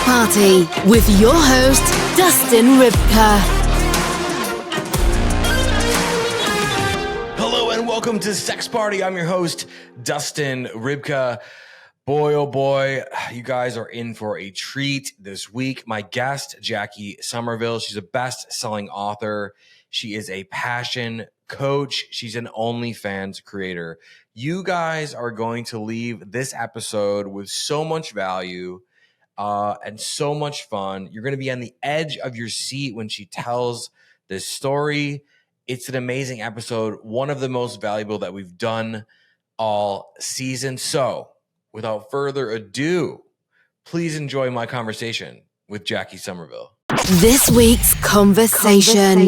Party with your host, Dustin Rybka. Hello and welcome to Sex Party. I'm your host, Dustin Rybka. Boy, oh boy, you guys are in for a treat this week. My guest, Jacquie Somerville, she's a best-selling author. She is a passion coach. She's an OnlyFans creator. You guys are going to leave this episode with so much value and so much fun. You're going to be on the edge of your seat when she tells this story. It's an amazing episode, one of the most valuable that we've done all season. So, without further ado, please enjoy my conversation with Jacquie Somerville. This week's conversation.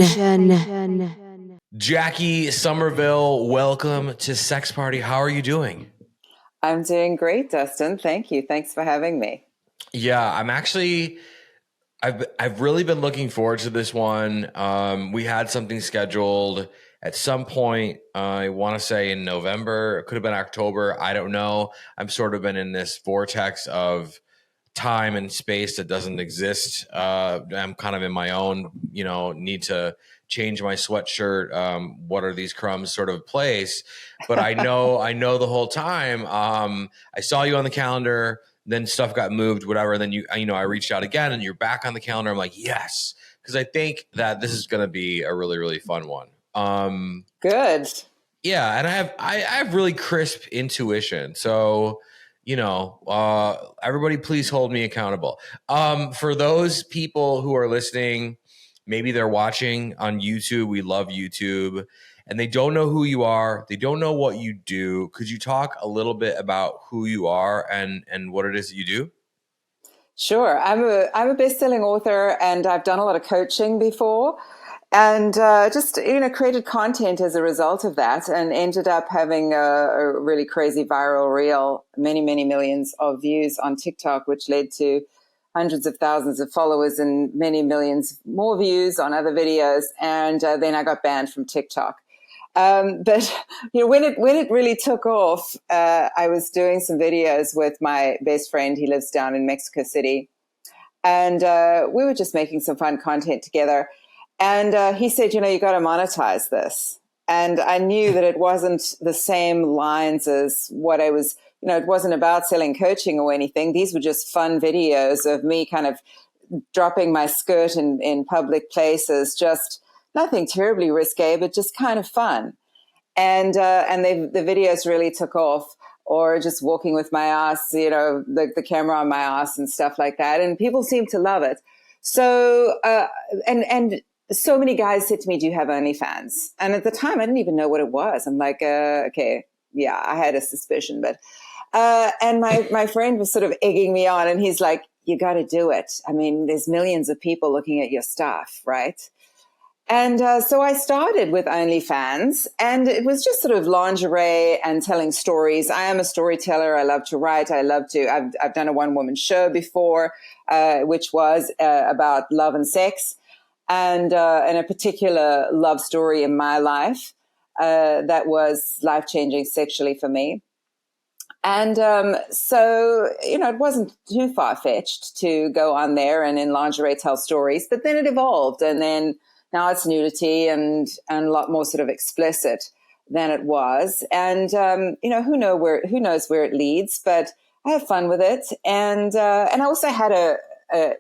Jacquie Somerville, welcome to Sex Party. How are you doing? I'm doing great, Dustin. Thank you. Thanks for having me. Yeah, I've really been looking forward to this one. We had something scheduled at some point, I want to say in November. It could have been October. I don't know. I've sort of been in this vortex of time and space that doesn't exist. I'm kind of in my own, need to change my sweatshirt. What are these crumbs sort of place? But I know the whole time. I saw you on the calendar. Then stuff got moved, whatever. And then I reached out again, and you're back on the calendar. I'm like, yes, because I think that this is going to be a really, really fun one. Good. Yeah, and I have really crisp intuition. So, everybody, please hold me accountable. For those people who are listening, maybe they're watching on YouTube. We love YouTube. And they don't know who you are. They don't know what you do. Could you talk a little bit about who you are and what it is that you do? Sure. I'm a best-selling author, and I've done a lot of coaching before, and just created content as a result of that, and ended up having a really crazy viral reel, many millions of views on TikTok, which led to hundreds of thousands of followers and many millions more views on other videos, and then I got banned from TikTok. But when it really took off, I was doing some videos with my best friend. He lives down in Mexico City, and we were just making some fun content together. And he said, you got to monetize this. And I knew that it wasn't the same lines as what I was. It wasn't about selling coaching or anything. These were just fun videos of me kind of dropping my skirt in public places, just nothing terribly risque, but just kind of fun. And the videos really took off, or just walking with my ass, the camera on my ass and stuff like that. And people seem to love it. So, and so many guys said to me, do you have OnlyFans? And at the time, I didn't even know what it was. I'm like, okay, yeah, I had a suspicion. But and my friend was sort of egging me on, and he's like, you got to do it. I mean, there's millions of people looking at your stuff, right? And so I started with OnlyFans, and it was just sort of lingerie and telling stories. I am a storyteller. I love to write. I've done a one-woman show before, which was about love and sex, and a particular love story in my life that was life-changing sexually for me. And so, it wasn't too far-fetched to go on there and in lingerie tell stories, but then it evolved, and then now it's nudity and a lot more sort of explicit than it was. And, who knows where it leads, but I have fun with it. And I also had a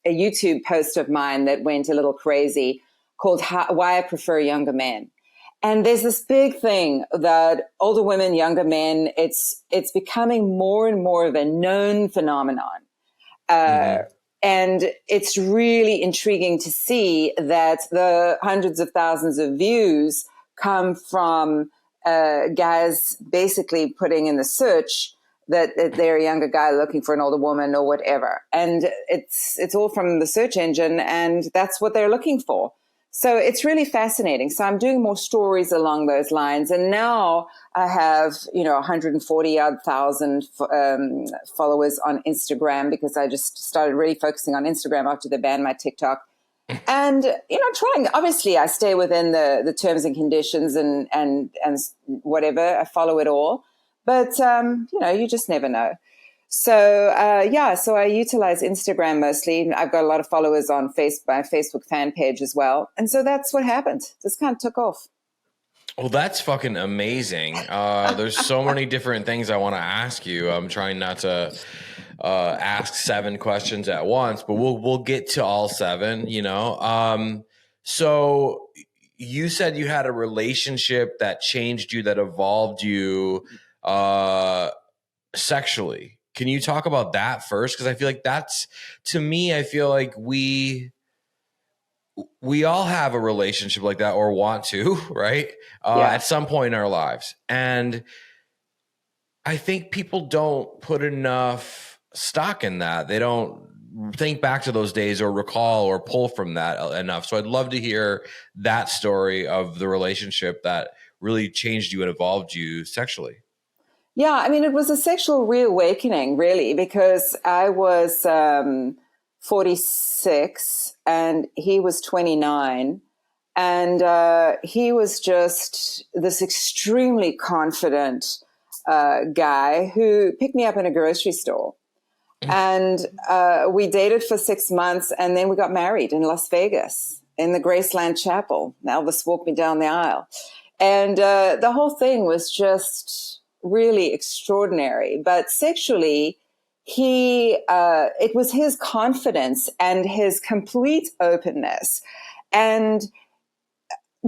YouTube post of mine that went a little crazy called Why I Prefer Younger Men. And there's this big thing that older women, younger men, it's becoming more and more of a known phenomenon. And it's really intriguing to see that the hundreds of thousands of views come from guys basically putting in the search that they're a younger guy looking for an older woman or whatever. And it's all from the search engine, and that's what they're looking for. So it's really fascinating. So I'm doing more stories along those lines. And now I have, 140,000 followers on Instagram, because I just started really focusing on Instagram after they banned my TikTok. And, trying, obviously I stay within the terms and conditions and whatever, I follow it all. But, you just never know. So, so I utilize Instagram mostly. I've got a lot of followers on my Facebook fan page as well. And so that's what happened. Just kind of took off. Well, that's fucking amazing. There's so many different things I want to ask you. I'm trying not to ask 7 questions at once, but we'll get to all 7, you know. So you said you had a relationship that changed you, that evolved you sexually. Can you talk about that first? Because I feel like that's, to me, I feel like we all have a relationship like that, or want to, right? At some point in our lives. And I think people don't put enough stock in that. They don't think back to those days or recall or pull from that enough. So I'd love to hear that story of the relationship that really changed you and evolved you sexually. Yeah, I mean, it was a sexual reawakening, really, because I was 46 and he was 29. And he was just this extremely confident guy who picked me up in a grocery store. And we dated for 6 months, and then we got married in Las Vegas in the Graceland Chapel. Elvis walked me down the aisle. And the whole thing was just really extraordinary. But sexually, it was his confidence and his complete openness and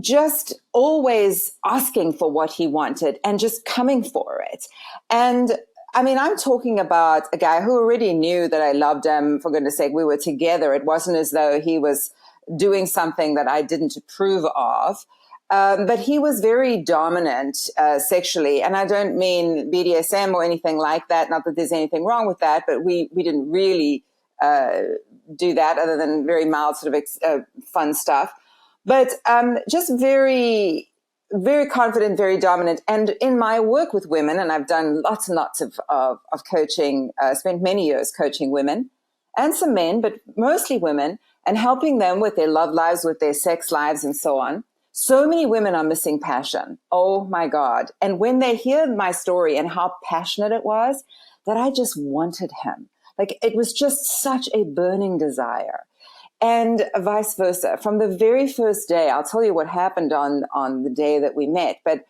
just always asking for what he wanted and just coming for it. And I mean, I'm talking about a guy who already knew that I loved him. For goodness sake, we were together. It wasn't as though he was doing something that I didn't approve of. But he was very dominant sexually. And I don't mean BDSM or anything like that. Not that there's anything wrong with that, but we didn't really do that other than very mild sort of fun stuff. But just very, very confident, very dominant. And in my work with women, and I've done lots and lots of coaching, spent many years coaching women and some men, but mostly women, and helping them with their love lives, with their sex lives, and so on. So many women are missing passion. Oh my God. And when they hear my story and how passionate it was, that I just wanted him. Like, it was just such a burning desire. And vice versa. From the very first day, I'll tell you what happened on the day that we met. But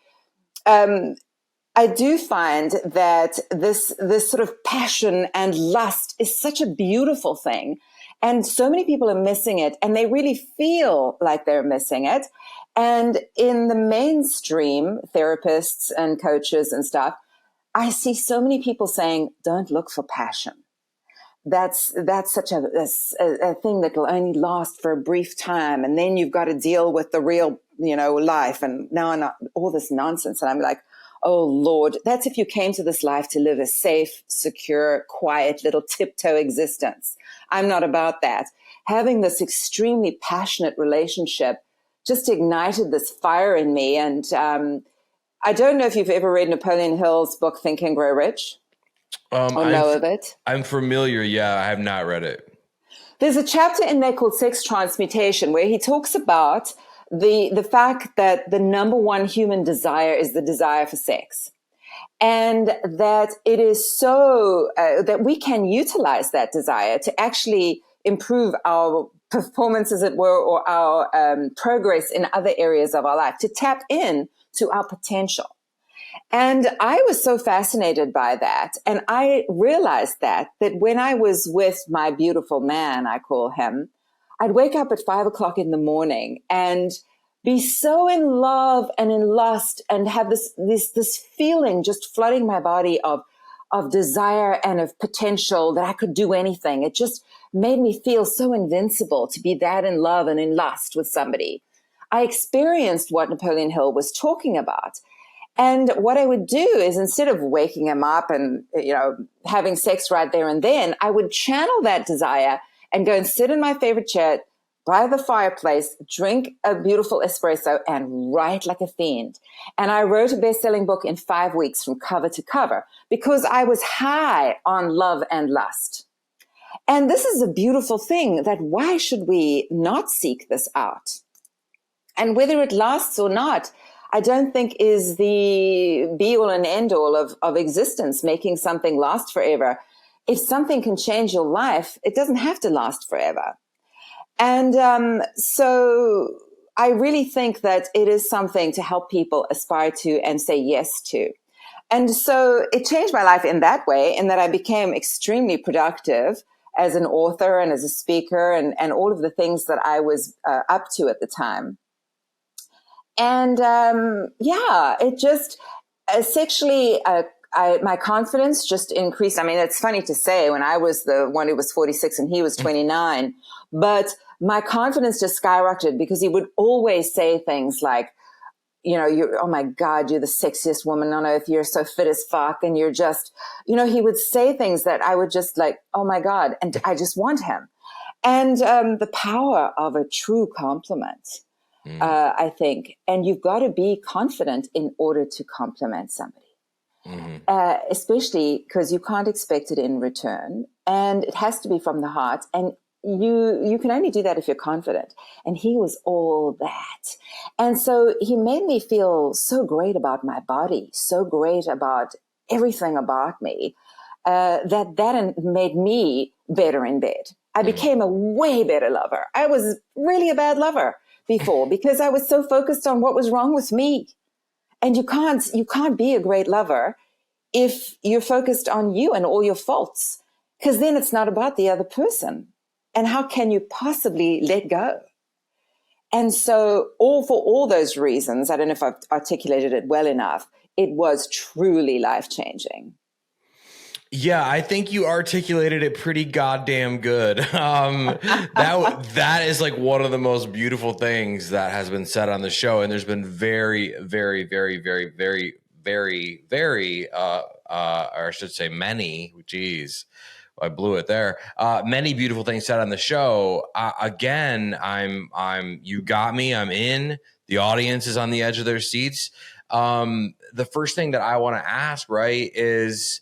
I do find that this sort of passion and lust is such a beautiful thing. And so many people are missing it, and they really feel like they're missing it. And in the mainstream, therapists and coaches and stuff, I see so many people saying, don't look for passion. That's such a thing that will only last for a brief time. And then you've got to deal with the real, life. And now all this nonsense. And I'm like, oh, Lord, that's if you came to this life to live a safe, secure, quiet little tiptoe existence. I'm not about that. Having this extremely passionate relationship just ignited this fire in me. And I don't know if you've ever read Napoleon Hill's book, Think and Grow Rich, or know of it. I'm familiar. Yeah, I have not read it. There's a chapter in there called Sex Transmutation, where he talks about the fact that the number one human desire is the desire for sex. And that it is so that we can utilize that desire to actually improve our performance, as it were, or our progress in other areas of our life, to tap in to our potential. And I was so fascinated by that. And I realized that when I was with my beautiful man, I call him, I'd wake up at 5 o'clock in the morning and be so in love and in lust and have this feeling just flooding my body of desire and of potential that I could do anything. It just made me feel so invincible to be that in love and in lust with somebody. I experienced what Napoleon Hill was talking about. And what I would do is, instead of waking him up and, having sex right there and then, I would channel that desire and go and sit in my favorite chair by the fireplace, drink a beautiful espresso, and write like a fiend. And I wrote a best-selling book in 5 weeks from cover to cover because I was high on love and lust. And this is a beautiful thing, that why should we not seek this out? And whether it lasts or not, I don't think is the be-all and end-all of existence, making something last forever. if something can change your life, it doesn't have to last forever. And so I really think that it is something to help people aspire to and say yes to. And so it changed my life in that way, in that I became extremely productive as an author and as a speaker and all of the things that I was up to at the time. And it just sexually, my confidence just increased. I mean, it's funny to say when I was the one who was 46 and he was 29, but my confidence just skyrocketed because he would always say things like, oh my God, you're the sexiest woman on earth. You're so fit as fuck. And you're just, he would say things that I would just like, oh my God. And I just want him. And the power of a true compliment, I think. And you've got to be confident in order to compliment somebody. Especially because you can't expect it in return, and it has to be from the heart. And you can only do that if you're confident. And he was all that. And so he made me feel so great about my body, so great about everything about me, that made me better in bed. I became a way better lover. I was really a bad lover before because I was so focused on what was wrong with me. And you can't be a great lover if you're focused on you and all your faults, because then it's not about the other person. And how can you possibly let go? And so for all those reasons, I don't know if I've articulated it well enough, it was truly life-changing. Yeah, I think you articulated it pretty goddamn good. That is like one of the most beautiful things that has been said on the show, and there's been very, very, very, very, very, very, very, or I should say, many. Geez, I blew it there. Many beautiful things said on the show. Again, you got me. I'm in. The audience is on the edge of their seats. The first thing that I want to ask, right, is,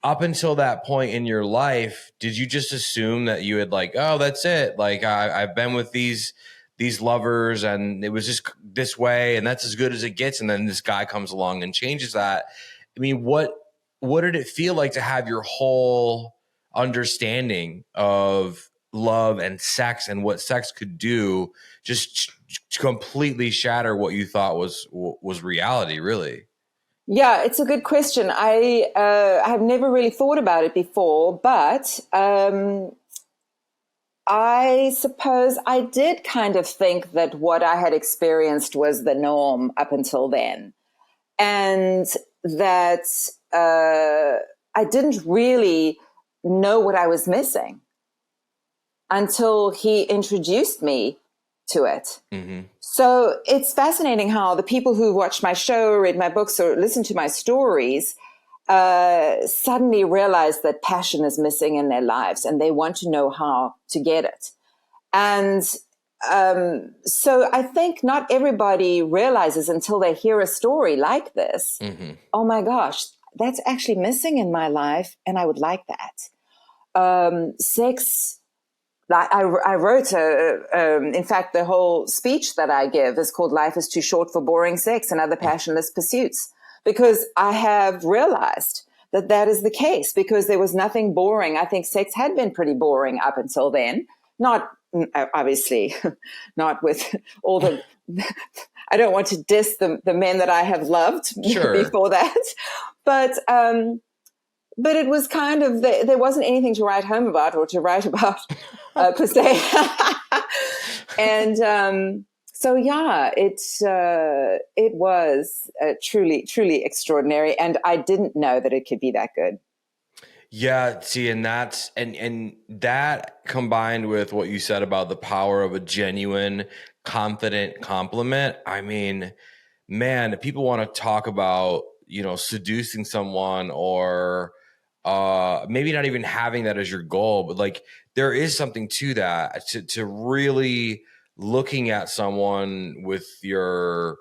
up until that point in your life, did you just assume that you had like, oh, that's it? Like I've been with these lovers and it was just this way and that's as good as it gets. And then this guy comes along and changes that. I mean, what did it feel like to have your whole understanding of love and sex and what sex could do just completely shatter what you thought was reality, really? Yeah, it's a good question. I have never really thought about it before, but I suppose I did kind of think that what I had experienced was the norm up until then, and that I didn't really know what I was missing until he introduced me to it. Mm-hmm. So it's fascinating how the people who watch my show, read my books, or listen to my stories suddenly realize that passion is missing in their lives and they want to know how to get it. And so I think not everybody realizes until they hear a story like this, oh my gosh, that's actually missing in my life and I would like that. Sex, I wrote, in fact, the whole speech that I give is called Life is Too Short for Boring Sex and Other Passionless Pursuits, because I have realized that is the case, because there was nothing boring. I think sex had been pretty boring up until then. Not, obviously, not with all the, I don't want to diss the men that I have loved before that, but it was kind of, there wasn't anything to write home about or to write about per se. And so, yeah, it was truly, truly extraordinary. And I didn't know that it could be that good. Yeah, see, and that's and that combined with what you said about the power of a genuine, confident compliment. I mean, man, people want to talk about, seducing someone or maybe not even having that as your goal, but like there is something to that, to really looking at someone with your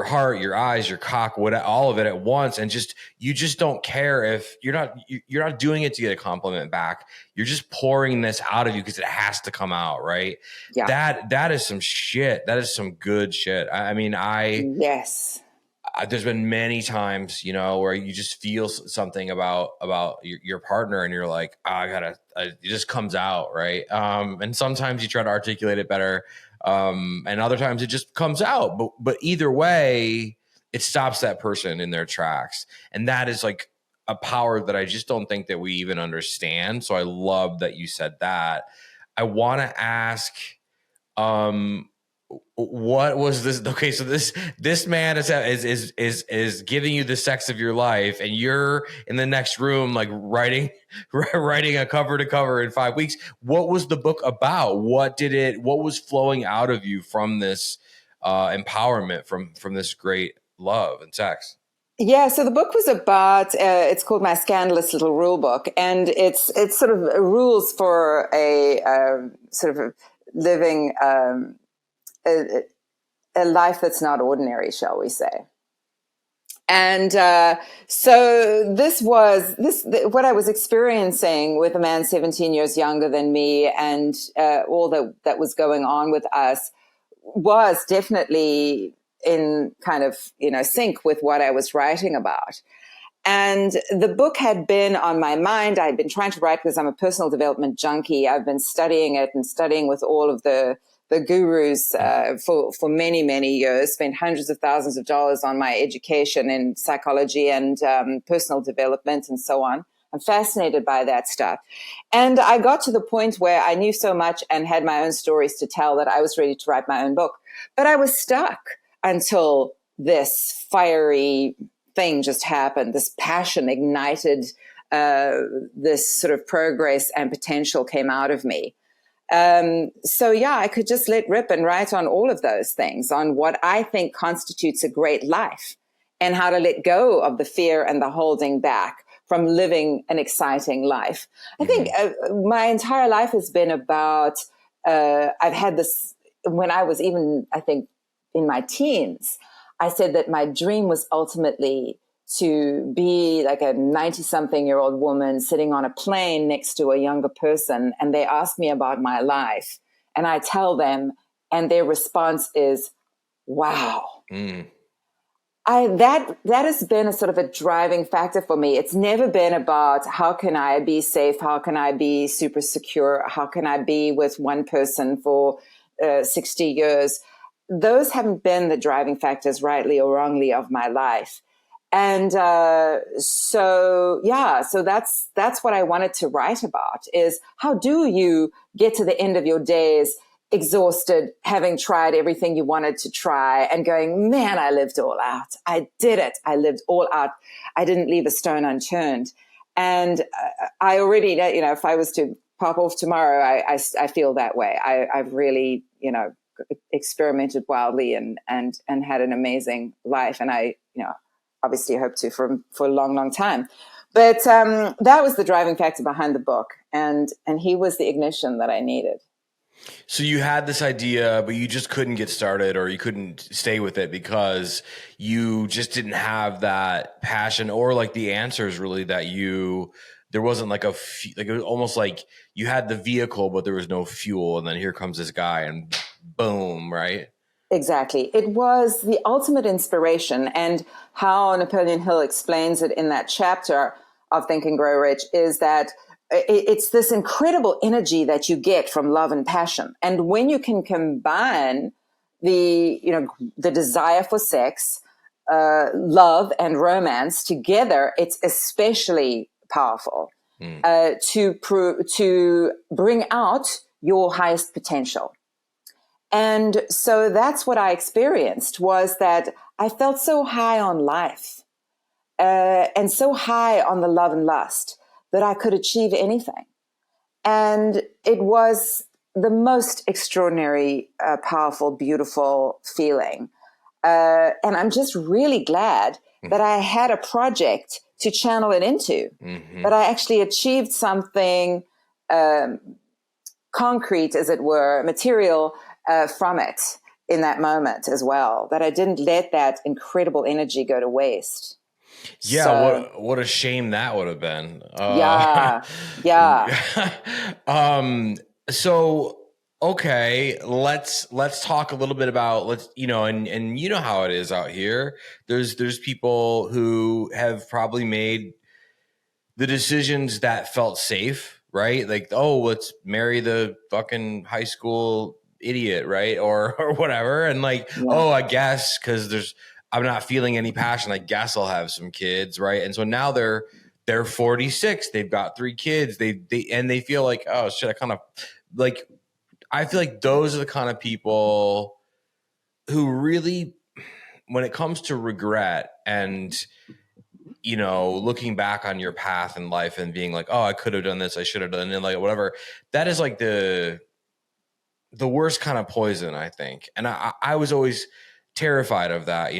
heart, your eyes, your cock, all of it at once, and you just don't care if you're not doing it to get a compliment back. You're just pouring this out of you because it has to come out, right? Yeah. That is some shit. That is some good shit. I mean, yes. there's been many times, where you just feel something about your partner, and you're like, it just comes out, right? And sometimes you try to articulate it better, and other times it just comes out. But either way, it stops that person in their tracks, and that is like a power that I just don't think that we even understand. So I love that you said that. I want to ask, what was this? Okay, so this man is giving you the sex of your life, and you're in the next room, like writing a cover to cover in 5 weeks. What was the book about? What was flowing out of you from this empowerment, from this great love and sex? Yeah, so the book was about, it's called My Scandalous Little Rule Book, and it's sort of rules for a sort of living a life that's not ordinary, shall we say. And so what I was experiencing with a man 17 years younger than me, and all that was going on with us was definitely in kind of, sync with what I was writing about. And the book had been on my mind. I'd been trying to write because I'm a personal development junkie. I've been studying it and studying with all of the gurus for many, many years, spent hundreds of thousands of dollars on my education in psychology and personal development and so on. I'm fascinated by that stuff. And I got to the point where I knew so much and had my own stories to tell that I was ready to write my own book. But I was stuck until this fiery thing just happened. This passion ignited, this sort of progress and potential came out of me. So yeah, I could just let rip and write on all of those things, on what I think constitutes a great life and how to let go of the fear and the holding back from living an exciting life. I think my entire life has been about, I've had this, when I was even, I think, in my teens, I said that my dream was ultimately to be like a 90-something-year-old woman sitting on a plane next to a younger person, and they ask me about my life, and I tell them, and their response is, wow. That has been a sort of a driving factor for me. It's never been about how can I be safe, how can I be super secure, how can I be with one person for 60 years. Those haven't been the driving factors, rightly or wrongly, of my life. And so that's what I wanted to write about, is how do you get to the end of your days exhausted, having tried everything you wanted to try and going, man, I lived all out. I did it. I lived all out. I didn't leave a stone unturned. And I already, if I was to pop off tomorrow, I feel that way. I've really, experimented wildly and had an amazing life. And I, obviously hope to for a long, long time. But that was the driving factor behind the book. And he was the ignition that I needed. So you had this idea, but you just couldn't get started, or you couldn't stay with it because you just didn't have that passion, or like the answers really that there wasn't like it was almost like you had the vehicle, but there was no fuel. And then here comes this guy and boom, right? Exactly. It was the ultimate inspiration, and how Napoleon Hill explains it in that chapter of Think and Grow Rich is that it's this incredible energy that you get from love and passion. And when you can combine the desire for sex, love and romance together, it's especially powerful to bring out your highest potential. And so that's what I experienced, was that I felt so high on life and so high on the love and lust that I could achieve anything. And it was the most extraordinary, powerful, beautiful feeling. And I'm just really glad that I had a project to channel it into, that I actually achieved something concrete, as it were, material from it in that moment as well, that I didn't let that incredible energy go to waste. Yeah, so, what a shame that would have been. Yeah. So okay, let's talk a little bit about and you know how it is out here. There's people who have probably made the decisions that felt safe, right? Like, oh, let's marry the fucking high school idiot, right? Or whatever. And like, oh, I guess because I'm not feeling any passion, I guess I'll have some kids, right? And so now they're 46, they've got 3 kids, they feel like, oh shit, I feel like those are the kind of people who really, when it comes to regret and looking back on your path in life and being like, oh, I could have done this, I should have done it, like whatever. That is like the worst kind of poison, I think. And I was always terrified of that.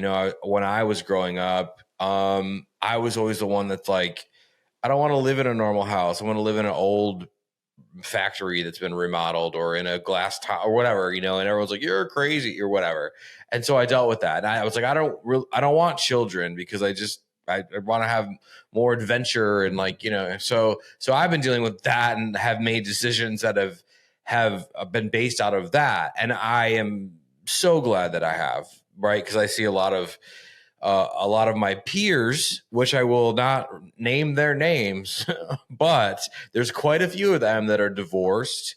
When I was growing up, I was always the one that's like, I don't want to live in a normal house. I want to live in an old factory that's been remodeled or in a glass top or whatever, and everyone's like, you're crazy or whatever. And so I dealt with that. And I was like, I don't want children because I want to have more adventure and so I've been dealing with that and have made decisions that have been based out of that. And I am so glad that I have, right? Because I see a lot of my peers, which I will not name their names, but there's quite a few of them that are divorced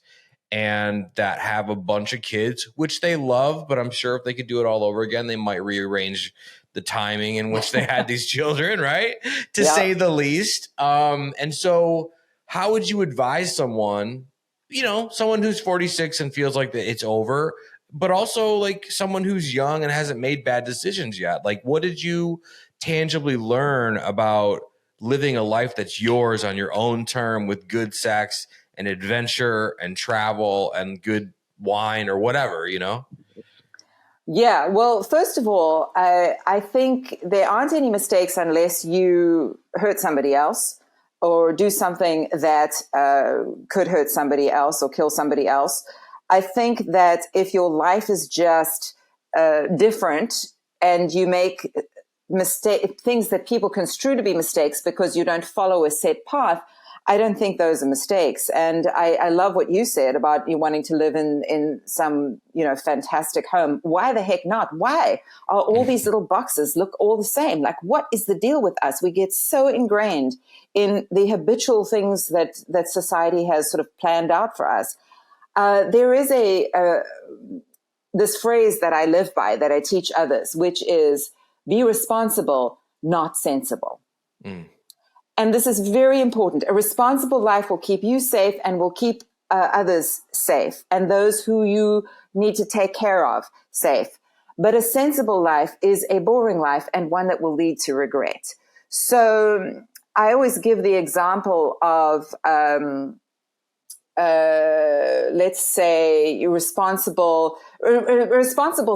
and that have a bunch of kids, which they love. But I'm sure if they could do it all over again, they might rearrange the timing in which they had these children, right? To say the least. And so how would you advise someone, someone who's 46 and feels like that it's over, but also like someone who's young and hasn't made bad decisions yet? Like, what did you tangibly learn about living a life that's yours on your own term with good sex and adventure and travel and good wine or whatever, Yeah, well, first of all, I think there aren't any mistakes unless you hurt somebody else or do something that could hurt somebody else or kill somebody else. I think that if your life is just different and you make things that people construe to be mistakes because you don't follow a set path, I don't think those are mistakes. And I love what you said about you wanting to live in some, fantastic home. Why the heck not? Why are all these little boxes look all the same? Like, what is the deal with us? We get so ingrained in the habitual things that society has sort of planned out for us. There is this phrase that I live by, that I teach others, which is be responsible, not sensible. Mm. And this is very important. A responsible life will keep you safe and will keep others safe and those who you need to take care of safe. But a sensible life is a boring life and one that will lead to regret. So I always give the example of, let's say, a responsible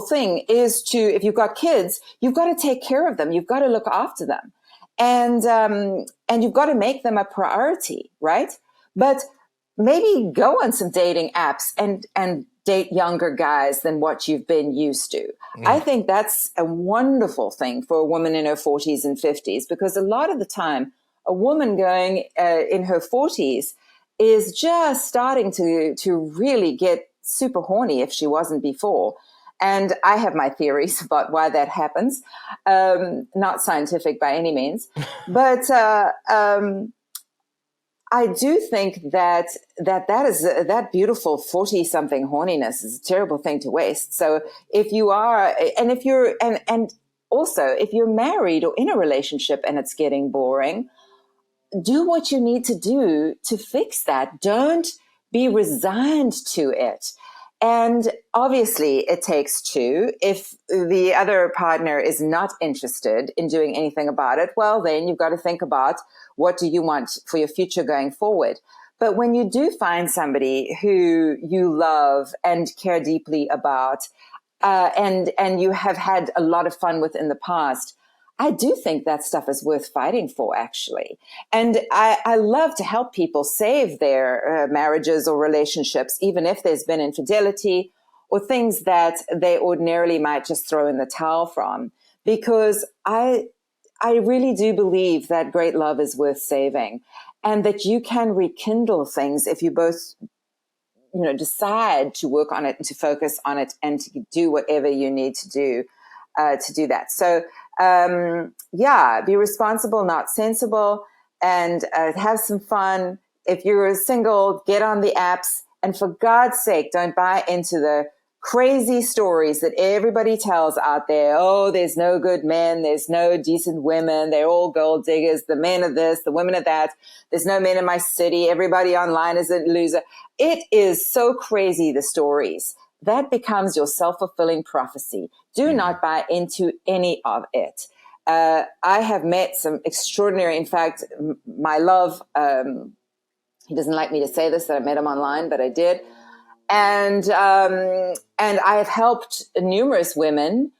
thing is to, if you've got kids, you've got to take care of them. You've got to look after them. And you've got to make them a priority, right? But maybe go on some dating apps and date younger guys than what you've been used to. Mm. I think that's a wonderful thing for a woman in her 40s and 50s, because a lot of the time, a woman going in her 40s is just starting to really get super horny if she wasn't before. And I have my theories about why that happens. Not scientific by any means, but I do think that is that beautiful 40-something horniness is a terrible thing to waste. So if you are, and if you're, and also if you're married or in a relationship and it's getting boring, do what you need to do to fix that. Don't be resigned to it. And obviously it takes two. If the other partner is not interested in doing anything about it, well, then you've got to think about what do you want for your future going forward. But when you do find somebody who you love and care deeply about, and you have had a lot of fun with in the past, I do think that stuff is worth fighting for, actually. And I love to help people save their marriages or relationships, even if there's been infidelity or things that they ordinarily might just throw in the towel from, because I really do believe that great love is worth saving and that you can rekindle things if you both decide to work on it and to focus on it and to do whatever you need to do that. So, be responsible, not sensible, and have some fun. If you're single, get on the apps, and for God's sake, don't buy into the crazy stories that everybody tells out there. Oh, there's no good men. There's no decent women. They're all gold diggers. The men are this, the women are that. There's no men in my city. Everybody online is a loser. It is so crazy, the stories. That becomes your self-fulfilling prophecy. Do not buy into any of it. I have met some extraordinary, in fact, my love, he doesn't like me to say this, that I met him online, but I did. And I have helped numerous women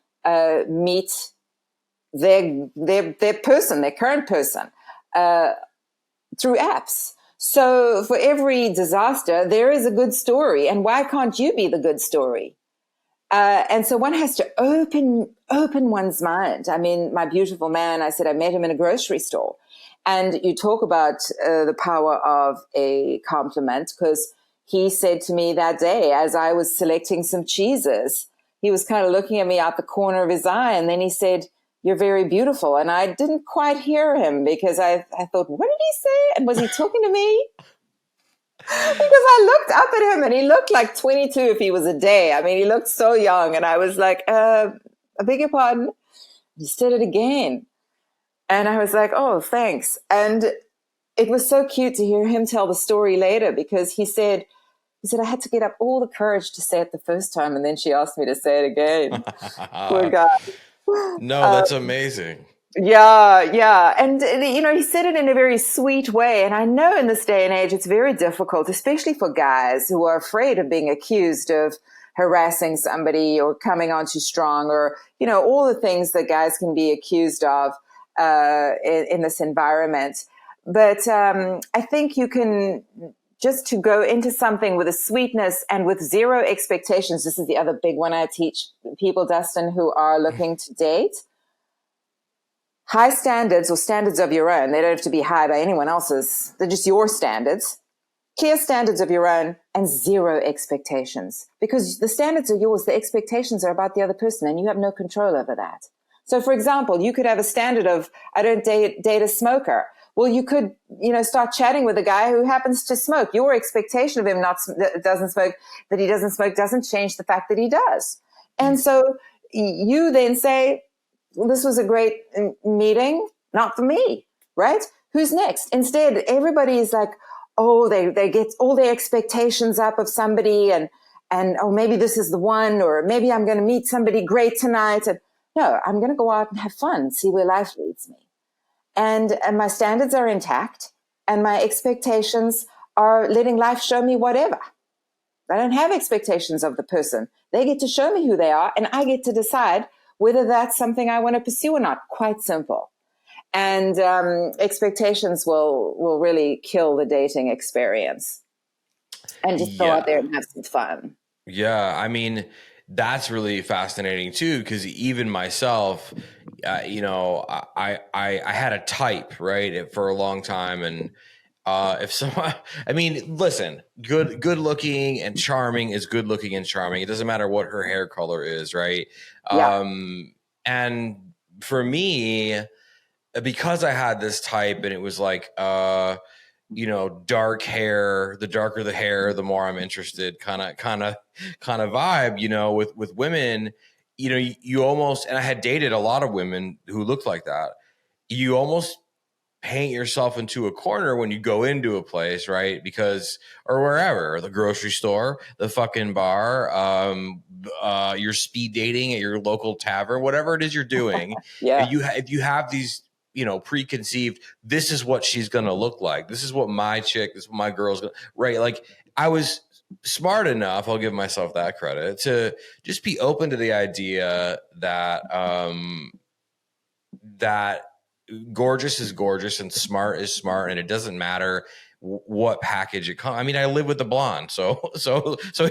meet their person, their current person, through apps. So for every disaster, there is a good story. And why can't you be the good story? And so one has to open one's mind. I mean, my beautiful man, I said I met him in a grocery store. And you talk about the power of a compliment, because he said to me that day, as I was selecting some cheeses, he was kind of looking at me out the corner of his eye. And then he said, "You're very beautiful." And I didn't quite hear him, because I thought, what did he say? And was he talking to me? Because I looked up at him and he looked like 22 if he was a day. I mean, he looked so young. And I was like, I beg your pardon. He said it again. And I was like, oh, thanks. And it was so cute to hear him tell the story later, because he said, I had to get up all the courage to say it the first time. And then she asked me to say it again. Poor guy. No, that's amazing. Yeah. And, he said it in a very sweet way. And I know in this day and age, it's very difficult, especially for guys who are afraid of being accused of harassing somebody or coming on too strong, or, all the things that guys can be accused of in this environment. But I think you can just to go into something with a sweetness and with zero expectations. This is the other big one I teach people, Dustin, who are looking to date. High standards, or standards of your own. They don't have to be high by anyone else's. They're just your standards. Clear standards of your own and zero expectations. Because the standards are yours. The expectations are about the other person, and you have no control over that. So, for example, you could have a standard of, I don't date a smoker. Well, you could, start chatting with a guy who happens to smoke. Your expectation of him that he doesn't smoke doesn't change the fact that he does. And so you then say, well, this was a great meeting, not for me, right? Who's next? Instead, everybody is like, oh, they get all their expectations up of somebody, and oh, maybe this is the one, or maybe I'm going to meet somebody great tonight. And no, I'm going to go out and have fun and see where life leads me. And my standards are intact, and my expectations are letting life show me whatever. I don't have expectations of the person. They get to show me who they are, and I get to decide whether that's something I want to pursue or not. Quite simple. And expectations will really kill the dating experience. And just go out there and have some fun. Yeah, I mean, that's really fascinating too, because even myself, I had a type, right, for a long time, and if someone, I mean, listen, good looking and charming is good looking and charming. It doesn't matter what her hair color is, right? Yeah. And for me, because I had this type, and it was like, dark hair, the darker the hair, the more I'm interested, kind of vibe, with women, you almost, and I had dated a lot of women who looked like that. You almost paint yourself into a corner when you go into a place, right? Because, or wherever, the grocery store, the fucking bar, you're speed dating at your local tavern, whatever it is you're doing. Yeah. If you have these, preconceived, this is what she's going to look like. This is what my chick, this is what my girl's going to, right? Like, I was smart enough, I'll give myself that credit, to just be open to the idea that, that gorgeous is gorgeous and smart is smart. And it doesn't matter what package it comes. I mean, I live with the blonde, so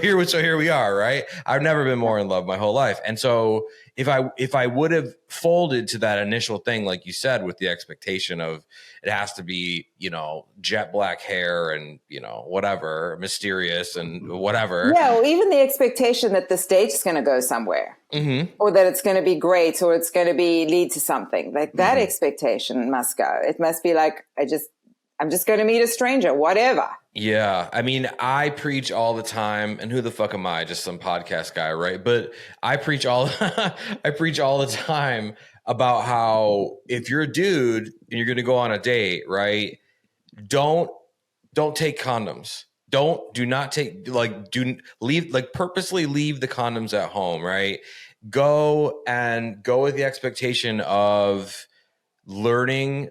here we are, right? I've never been more in love my whole life, and so if I would have folded to that initial thing, like you said, with the expectation of it has to be, jet black hair and whatever, mysterious and whatever. Yeah, or even the expectation that this date is going to go somewhere, or that it's going to be great, or it's going to lead to something. Like that expectation must go. It must be like I'm just going to meet a stranger, whatever. Yeah. I mean, I preach all the time, and who the fuck am I? Just some podcast guy, right? But I preach all the time about how if you're a dude and you're going to go on a date, right? Don't take condoms. Purposely leave the condoms at home, right? Go with the expectation of learning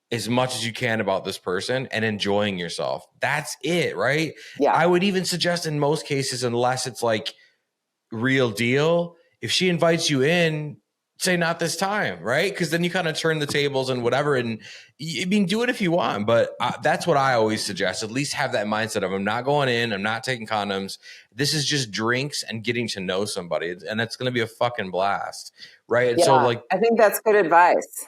as much as you can about this person and enjoying yourself. That's it, right? Yeah. I would even suggest in most cases, unless it's like real deal, if she invites you in, say not this time, right? Because then you kind of turn the tables and whatever. And I mean, do it if you want, but that's what I always suggest. At least have that mindset of I'm not going in, I'm not taking condoms. This is just drinks and getting to know somebody, and it's going to be a fucking blast, right? And so, like, I think that's good advice.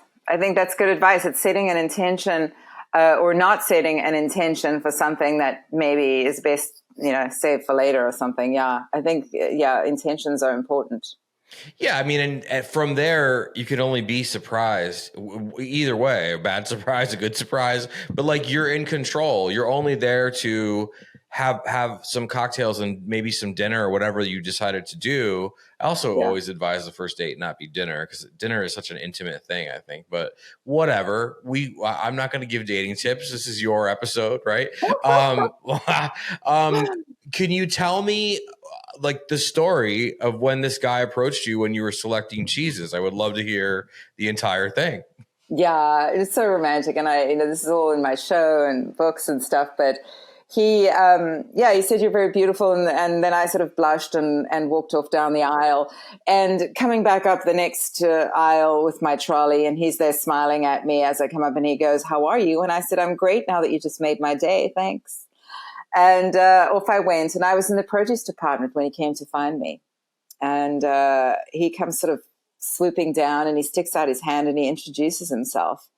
It's setting an intention or not setting an intention for something that maybe is best, saved for later or something. Yeah, I think, intentions are important. Yeah, I mean, and from there, you can only be surprised either way, a bad surprise, a good surprise, but like you're in control. You're only there to have some cocktails and maybe some dinner or whatever you decided to do. I also always advise the first date not be dinner, because dinner is such an intimate thing, I think, but whatever. I'm not going to give dating tips. This is your episode, right? Can you tell me like the story of when this guy approached you when you were selecting cheeses? I would love to hear the entire thing. Yeah, it's so romantic. And this is all in my show and books and stuff, but he said you're very beautiful. And then I sort of blushed and walked off down the aisle, and coming back up the next aisle with my trolley, and he's there smiling at me as I come up, and he goes, "How are you?" And I said, "I'm great now that you just made my day. Thanks." And off I went, and I was in the produce department when he came to find me. And he comes sort of swooping down, and he sticks out his hand and he introduces himself.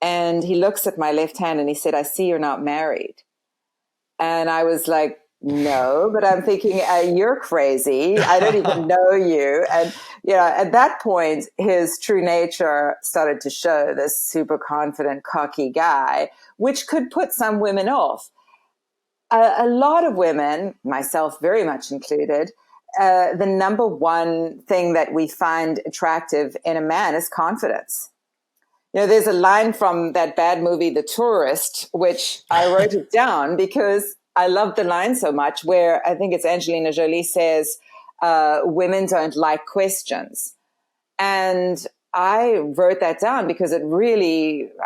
And he looks at my left hand and he said, "I see you're not married." And I was like, "No," but I'm thinking, you're crazy. I don't even know you. And, at that point, his true nature started to show, this super confident, cocky guy, which could put some women off. A lot of women, myself very much included, the number one thing that we find attractive in a man is confidence. There's a line from that bad movie, The Tourist, which I wrote it down because I love the line so much, where I think it's Angelina Jolie says, women don't like questions. And I wrote that down because I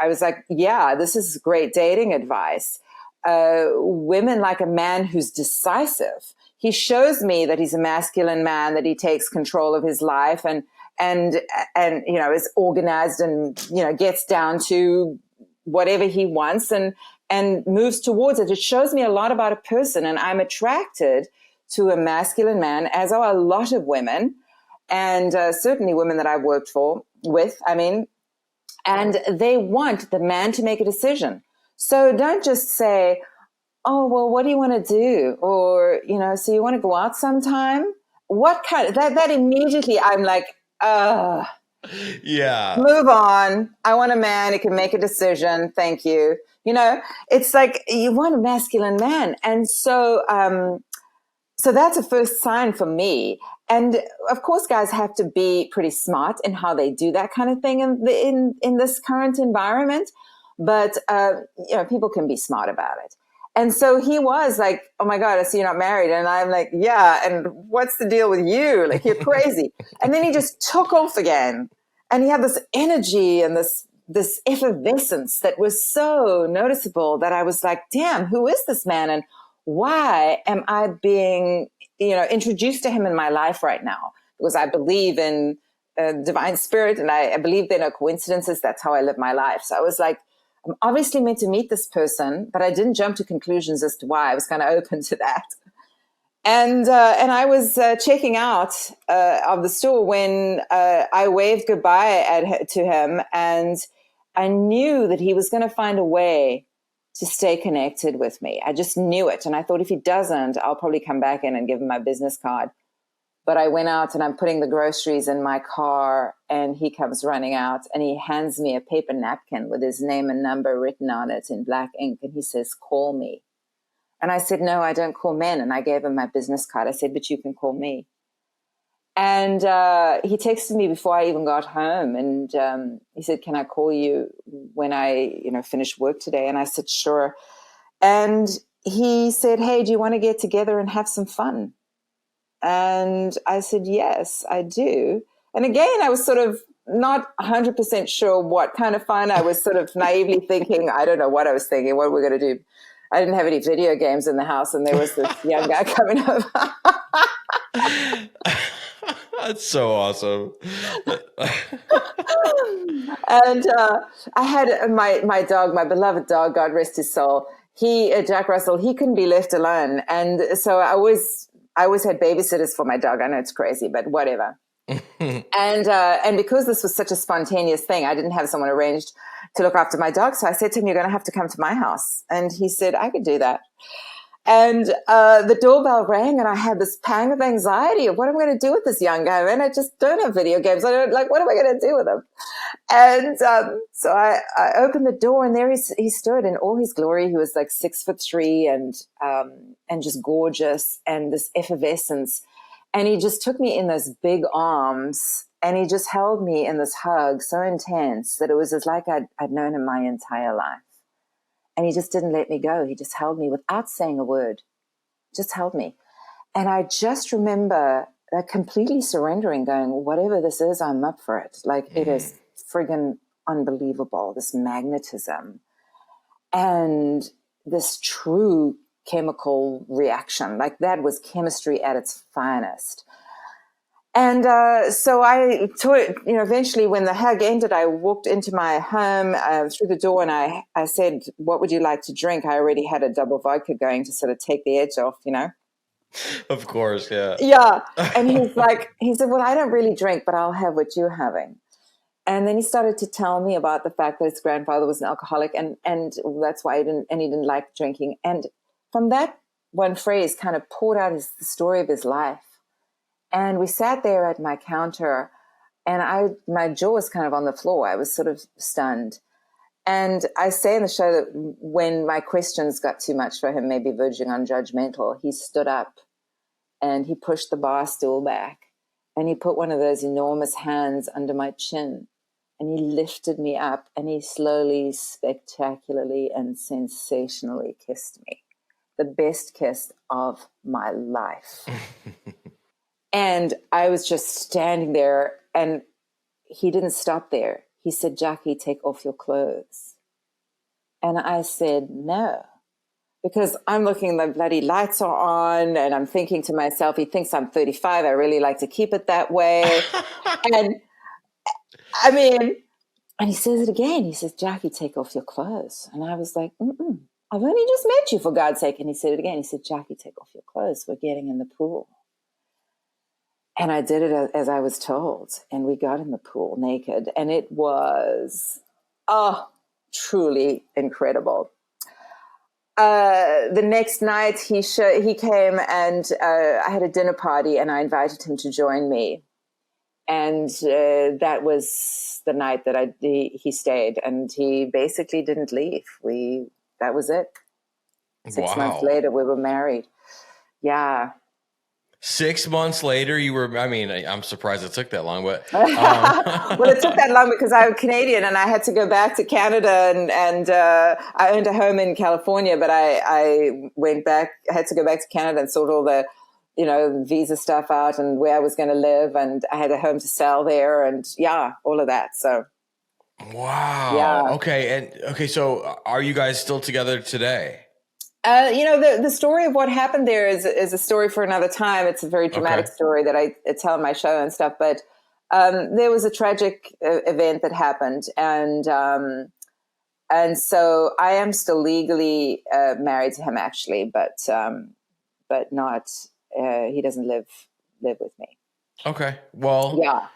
was like, yeah, this is great dating advice. Women like a man who's decisive. He shows me that he's a masculine man, that he takes control of his life and is organized and, gets down to whatever he wants and moves towards it. It shows me a lot about a person, and I'm attracted to a masculine man, as are a lot of women, and certainly women that I've worked with, and they want the man to make a decision. So don't just say, "Oh, well, what do you want to do?" Or, "So you want to go out sometime?" What kind of that immediately I'm like, yeah, move on. I want a man who can make a decision. Thank you. It's like you want a masculine man. And so, so that's a first sign for me. And of course, guys have to be pretty smart in how they do that kind of thing in this current environment. But, people can be smart about it. And so he was like, "Oh my God, I see you're not married." And I'm like, "Yeah. And what's the deal with you? Like, you're crazy." And then he just took off again. And he had this energy and this effervescence that was so noticeable that I was like, damn, who is this man? And why am I being, introduced to him in my life right now? Because I believe in divine spirit, and I believe there are no coincidences. That's how I live my life. So I was like, I'm obviously meant to meet this person, but I didn't jump to conclusions as to why. I was kind of open to that. And I was checking out of the store when I waved goodbye to him, and I knew that he was going to find a way to stay connected with me. I just knew it. And I thought if he doesn't, I'll probably come back in and give him my business card. But I went out and I'm putting the groceries in my car, and he comes running out and he hands me a paper napkin with his name and number written on it in black ink. And he says, "Call me." And I said, "No, I don't call men." And I gave him my business card. I said, "But you can call me." And he texted me before I even got home. And he said, "Can I call you when I, finish work today?" And I said, "Sure." And he said, "Hey, do you want to get together and have some fun?" And I said, "Yes, I do." And again, I was sort of not 100% sure what kind of fun. I was sort of naively thinking, I don't know what I was thinking, what we're going to do. I didn't have any video games in the house, and there was this young guy coming over. That's so awesome. And I had my dog, my beloved dog, God rest his soul. Jack Russell, he couldn't be left alone. And so I always had babysitters for my dog. I know it's crazy, but whatever. And because this was such a spontaneous thing, I didn't have someone arranged to look after my dog. So I said to him, "You're going to have to come to my house." And he said, "I could do that." And the doorbell rang, and I had this pang of anxiety of what am I going to do with this young guy? Man, I just don't have video games. what am I going to do with him? And so I opened the door, and there he stood in all his glory. He was like 6'3" and just gorgeous, and this effervescence. And he just took me in those big arms, and he just held me in this hug so intense that it was as like I'd known him my entire life. And he just didn't let me go. He just held me without saying a word, just held me. And I just remember completely surrendering, going, whatever this is, I'm up for it. Like, it is friggin' unbelievable, this magnetism and this true chemical reaction. Like, that was chemistry at its finest. And so I, eventually when the hug ended, I walked into my home through the door, and I said, "What would you like to drink?" I already had a double vodka going to sort of take the edge off, Of course, yeah. Yeah. And he said, "Well, I don't really drink, but I'll have what you're having." And then he started to tell me about the fact that his grandfather was an alcoholic, and that's why he didn't like drinking. And from that one phrase kind of poured out the story of his life. And we sat there at my counter, and my jaw was kind of on the floor. I was sort of stunned. And I say in the show that when my questions got too much for him, maybe verging on judgmental, he stood up and he pushed the bar stool back, and he put one of those enormous hands under my chin, and he lifted me up, and he slowly, spectacularly, and sensationally kissed me. The best kiss of my life. And I was just standing there, and he didn't stop there. He said, "Jacquie, take off your clothes." And I said, "No," because I'm looking, the bloody lights are on, and I'm thinking to myself, he thinks I'm 35. I really like to keep it that way. And and he says it again. He says, "Jacquie, take off your clothes." And I was like, I've only just met you, for God's sake. And he said it again. He said, "Jacquie, take off your clothes. We're getting in the pool." And I did it as I was told. And we got in the pool naked. And it was, truly incredible. The next night he came, and I had a dinner party, and I invited him to join me. And that was the night that he stayed, and he basically didn't leave. That was it. 6 months later, we were married. Yeah. 6 months later, I'm surprised it took that long, but well, it took that long because I'm Canadian, and I had to go back to Canada, and I owned a home in California, but I had to go back to Canada and sort all the, visa stuff out and where I was going to live, and I had a home to sell there, and all of that. So. Wow. Yeah. Okay. So are you guys still together today? The story of what happened there is a story for another time. It's a very dramatic story that I tell in my show and stuff. But there was a tragic event that happened, and And so I am still legally married to him, actually, but not. He doesn't live with me. Okay. Well. Yeah,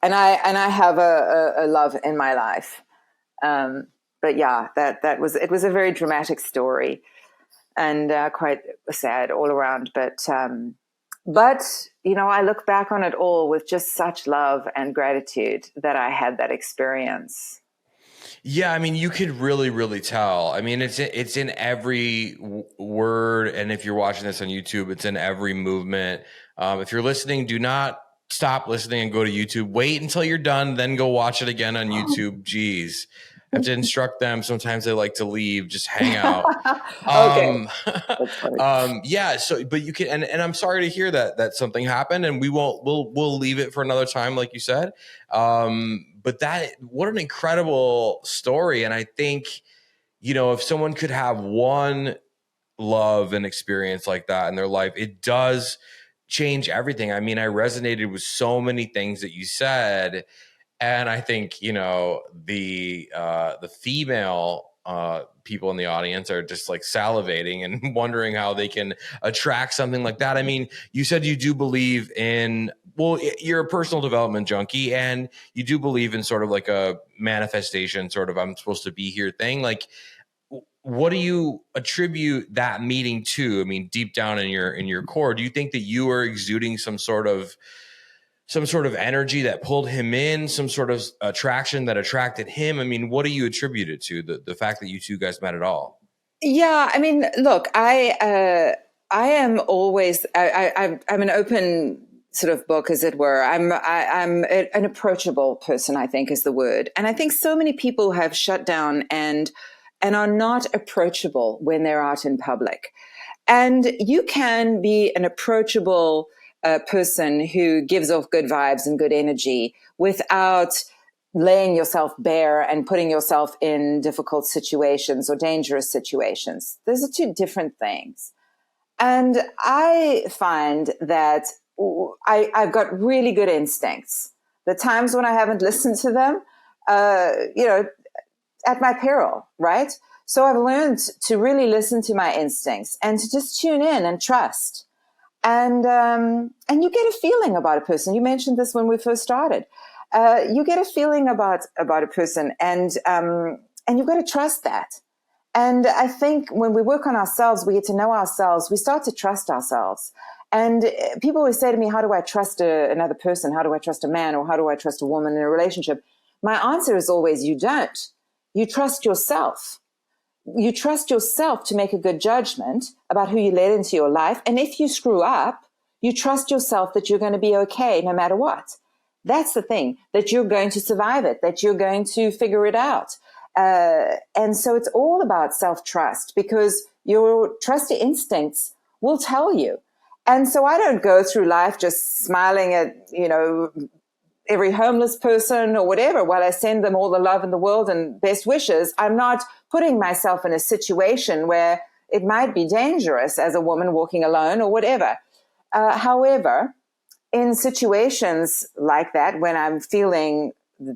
and I have a love in my life. But yeah, it was a very dramatic story, and quite sad all around. But I look back on it all with just such love and gratitude that I had that experience. Yeah, I mean, you could really, really tell. I mean, it's in every word, and if you're watching this on YouTube, it's in every movement. If you're listening, do not stop listening and go to YouTube. Wait until you're done, then go watch it again on YouTube. Jeez, I have to instruct them. Sometimes they like to leave, just hang out. Okay. Yeah. So, but you can, and I'm sorry to hear that something happened, and we'll leave it for another time, like you said. But what an incredible story. And I think, if someone could have one love and experience like that in their life, it does change everything. I mean, I resonated with so many things that you said. And I think, the female people in the audience are just like salivating and wondering how they can attract something like that. I mean, you said you do believe in, well, you're a personal development junkie, and you do believe in sort of like a manifestation, sort of I'm supposed to be here thing. Like, what do you attribute that meeting to? I mean, deep down in your core, do you think that you are exuding some sort of energy that pulled him in, some sort of attraction that attracted him? I mean, what do you attribute it to, the fact that you two guys met at all? Yeah, I mean, look, I am always I'm an open sort of book, as it were. I'm an approachable person, I think, is the word. And I think so many people have shut down and are not approachable when they're out in public. And you can be an approachable person who gives off good vibes and good energy without laying yourself bare and putting yourself in difficult situations or dangerous situations. Those are two different things. And I find that I've got really good instincts. The times when I haven't listened to them, at my peril, right? So I've learned to really listen to my instincts and to just tune in and trust. And you get a feeling about a person. You mentioned this when we first started. You get a feeling about a person, and you've got to trust that. And I think when we work on ourselves, we get to know ourselves. We start to trust ourselves. And people always say to me, how do I trust another person? How do I trust a man? Or how do I trust a woman in a relationship? My answer is always, you don't. You trust yourself. You trust yourself to make a good judgment about who you let into your life. And if you screw up, you trust yourself that you're going to be okay no matter what. That's the thing, that you're going to survive it, that you're going to figure it out. And so it's all about self-trust, because your trusty instincts will tell you. And so I don't go through life just smiling at, every homeless person or whatever, while I send them all the love in the world and best wishes. I'm not putting myself in a situation where it might be dangerous as a woman walking alone or whatever. However, in situations like that, when I'm feeling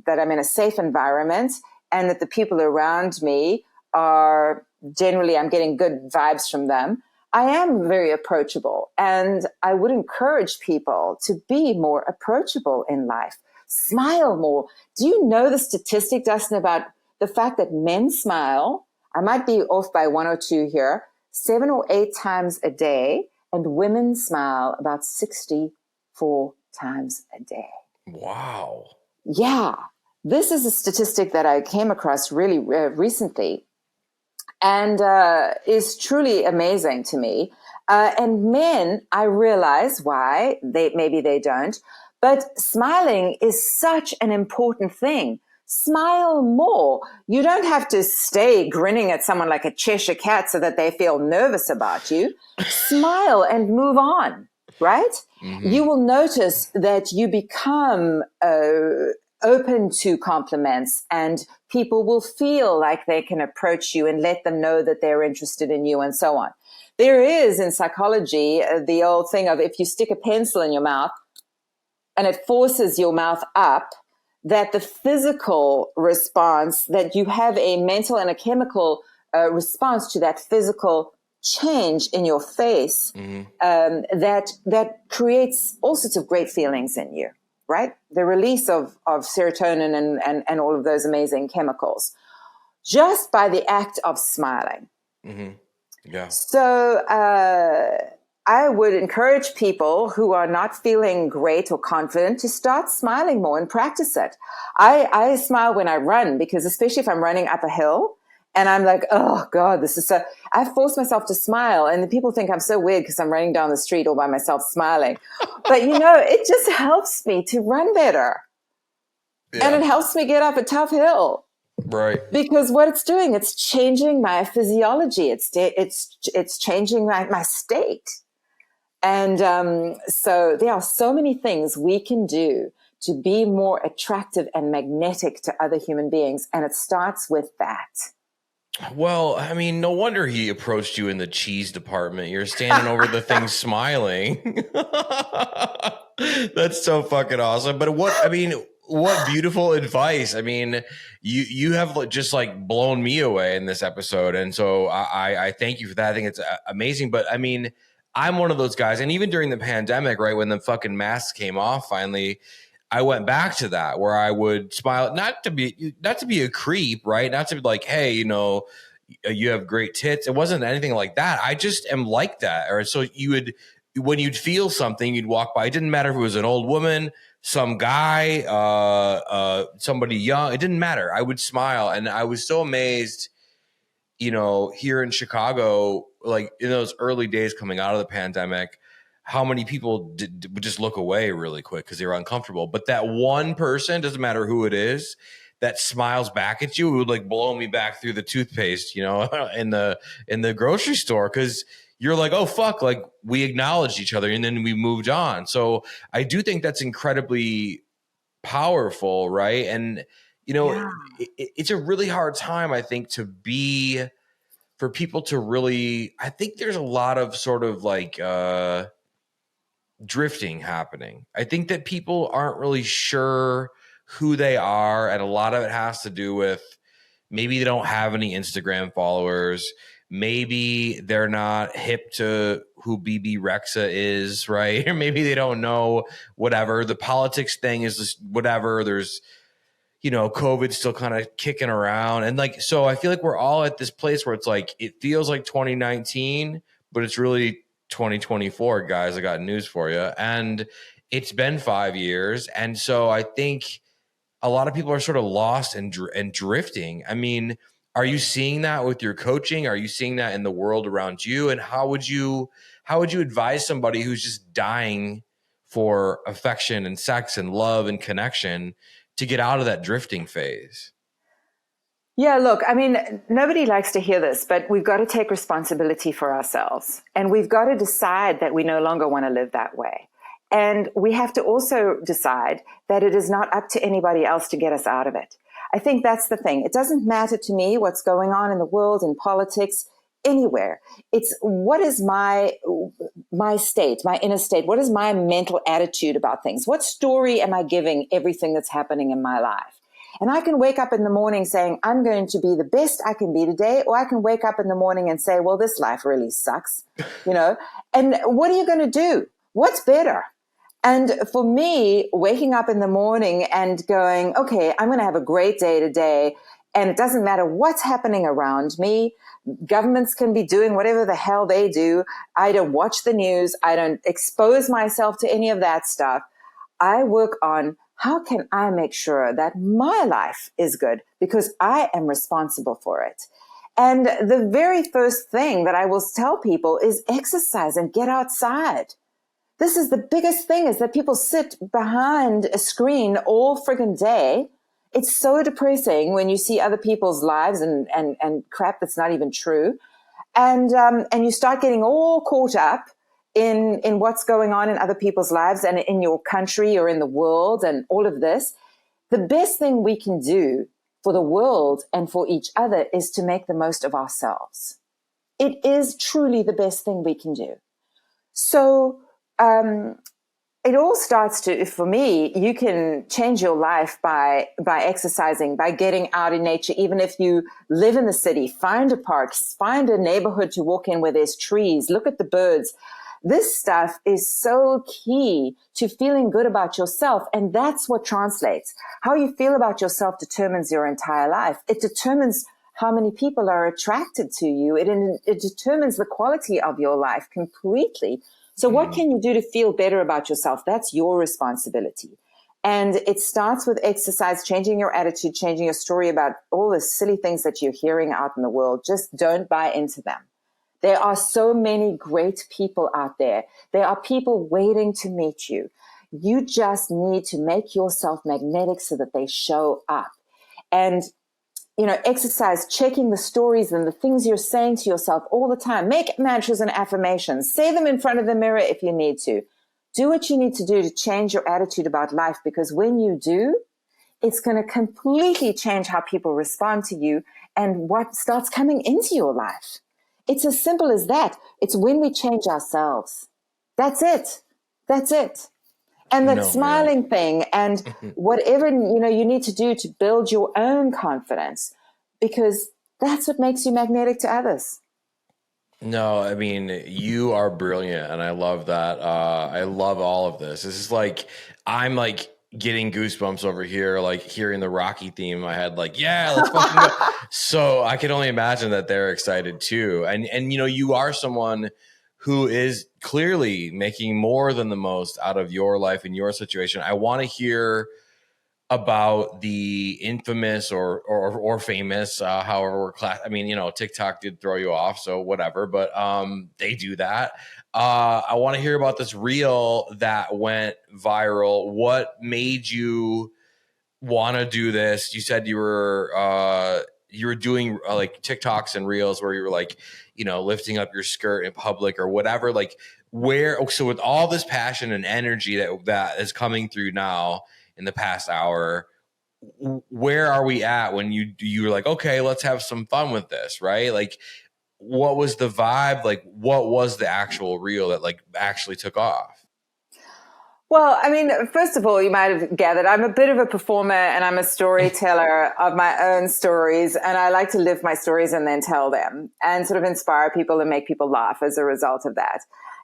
that I'm in a safe environment and that the people around me are generally, I'm getting good vibes from them, I am very approachable. And I would encourage people to be more approachable in life. Smile more. Do you know the statistic, Dustin, about the fact that men smile? I might be off by 1 or 2 here, 7 or 8 times a day, and women smile about 64 times a day. Wow. Yeah. This is a statistic that I came across really recently, and is truly amazing to me. And men, I realize why maybe they don't, but smiling is such an important thing. Smile more. You don't have to stay grinning at someone like a Cheshire cat so that they feel nervous about you. Smile and move on, right? Mm-hmm. You will notice that you become open to compliments, and people will feel like they can approach you and let them know that they're interested in you, and so on. There is, in psychology, the old thing of, if you stick a pencil in your mouth and it forces your mouth up, that the physical response, that you have a mental and a chemical response to that physical change in your face, that creates all sorts of great feelings in you, right? The release of serotonin and all of those amazing chemicals just by the act of smiling. Yeah. So I would encourage people who are not feeling great or confident to start smiling more and practice it. I smile when I run, because especially if I'm running up a hill and I'm like, oh God, this is so, I force myself to smile, and the people think I'm so weird because I'm running down the street all by myself smiling. But it just helps me to run better. Yeah. And it helps me get up a tough hill. Right. Because what it's doing, it's changing my physiology. It's changing my state. And so there are so many things we can do to be more attractive and magnetic to other human beings. And it starts with that. Well, I mean, no wonder he approached you in the cheese department. You're standing over the thing smiling. That's so fucking awesome. But what beautiful advice. I mean, you have just like blown me away in this episode. And so I thank you for that. I think it's amazing. But I mean, I'm one of those guys. And even during the pandemic, right, when the fucking masks came off finally, I went back to that, where I would smile, not to be a creep, right? Not to be like, hey, you have great tits. It wasn't anything like that. I just am like that. Or so when you'd feel something, you'd walk by. It didn't matter if it was an old woman, some guy, somebody young. It didn't matter. I would smile. And I was so amazed, here in Chicago, like in those early days coming out of the pandemic, how many people would just look away really quick because they were uncomfortable. But that one person, doesn't matter who it is, that smiles back at you, it would like blow me back through the toothpaste, in the grocery store, because you're like, oh fuck, like we acknowledged each other and then we moved on. So I do think that's incredibly powerful, right? And it's a really hard time, I think, for people to really. I think there's a lot of sort of like drifting happening. I think that people aren't really sure who they are, and a lot of it has to do with maybe they don't have any Instagram followers, maybe they're not hip to who BB Rexa is, right? Or maybe they don't know whatever. The politics thing is just whatever. There's COVID still kind of kicking around, and like, so I feel like we're all at this place where it's like it feels like 2019, but it's really 2024, guys. I got news for you. And it's been 5 years. And so I think a lot of people are sort of lost and drifting. I mean, are you seeing that with your coaching? Are you seeing that in the world around you? And how would you advise somebody who's just dying for affection and sex and love and connection to get out of that drifting phase? Yeah, look, I mean, nobody likes to hear this, but we've got to take responsibility for ourselves. And we've got to decide that we no longer want to live that way. And we have to also decide that it is not up to anybody else to get us out of it. I think that's the thing. It doesn't matter to me what's going on in the world, in politics, anywhere. It's what is my state, my inner state? What is my mental attitude about things? What story am I giving everything that's happening in my life? And I can wake up in the morning saying, I'm going to be the best I can be today. Or I can wake up in the morning and say, well, this life really sucks, and what are you going to do? What's better? And for me, waking up in the morning and going, okay, I'm going to have a great day today. And it doesn't matter what's happening around me. Governments can be doing whatever the hell they do. I don't watch the news. I don't expose myself to any of that stuff. I work on, how can I make sure that my life is good? Because I am responsible for it. And the very first thing that I will tell people is exercise and get outside. This is the biggest thing, is that people sit behind a screen all friggin' day. It's so depressing when you see other people's lives and crap that's not even true. And you start getting all caught up in what's going on in other people's lives and in your country or in the world and all of this. The best thing we can do for the world and for each other is to make the most of ourselves. It is truly the best thing we can do. So it all starts to, for me, you can change your life by exercising, by getting out in nature. Even if you live in the city, find a park, find a neighborhood to walk in where there's trees, look at the birds. This stuff is so key to feeling good about yourself. And that's what translates. How you feel about yourself determines your entire life. It determines how many people are attracted to you. It determines the quality of your life completely. So what can you do to feel better about yourself? That's your responsibility. And it starts with exercise, changing your attitude, changing your story about all the silly things that you're hearing out in the world. Just don't buy into them. There are so many great people out there. There are people waiting to meet you. You just need to make yourself magnetic so that they show up. And exercise, checking the stories and the things you're saying to yourself all the time. Make mantras and affirmations. Say them in front of the mirror if you need to. Do what you need to do to change your attitude about life, because when you do, it's going to completely change how people respond to you and what starts coming into your life. It's as simple as that. It's when we change ourselves. That's it. That's it. And that smiling thing and whatever, you need to do to build your own confidence, because that's what makes you magnetic to others. No, I mean, you are brilliant. And I love that. I love all of this. This is like, I'm like getting goosebumps over here, like hearing the Rocky theme in my head, like, yeah, let's fucking go. So I can only imagine that they're excited too. And you are someone who is clearly making more than the most out of your life and your situation. I want to hear about the infamous or famous, however we're class. I mean, TikTok did throw you off, so whatever, but they do that. I want to hear about this reel that went viral. What made you want to do this? You said you were doing like TikToks and reels where you were like, lifting up your skirt in public or whatever. Like so with all this passion and energy that is coming through now in the past hour, where are we at when you were like, okay, let's have some fun with this, right? Like, what was the vibe? Like, what was the actual reel that like actually took off? Well, I mean, first of all, you might have gathered, I'm a bit of a performer and I'm a storyteller of my own stories. And I like to live my stories and then tell them and sort of inspire people and make people laugh as a result of that.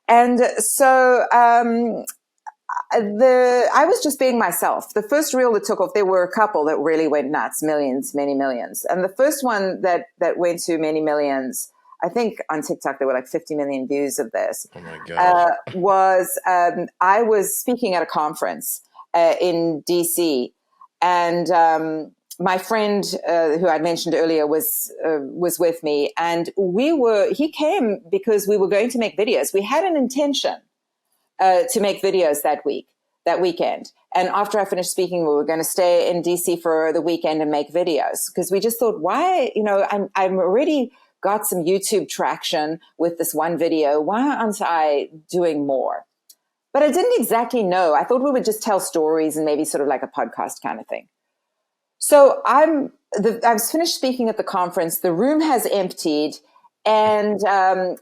And so I was just being myself. The first reel that took off, there were a couple that really went nuts, millions, many millions. And the first one that went to many millions, I think on TikTok, there were like 50 million views of this. Oh my God. I was speaking at a conference in DC, and my friend who I'd mentioned earlier was with me, and he came because we were going to make videos. We had an intention to make videos that weekend. And after I finished speaking, we were going to stay in DC for the weekend and make videos, because we just thought, why, I'm already got some YouTube traction with this one video. Why aren't I doing more? But I didn't exactly know. I thought we would just tell stories and maybe sort of like a podcast kind of thing. So I was finished speaking at the conference. The room has emptied, and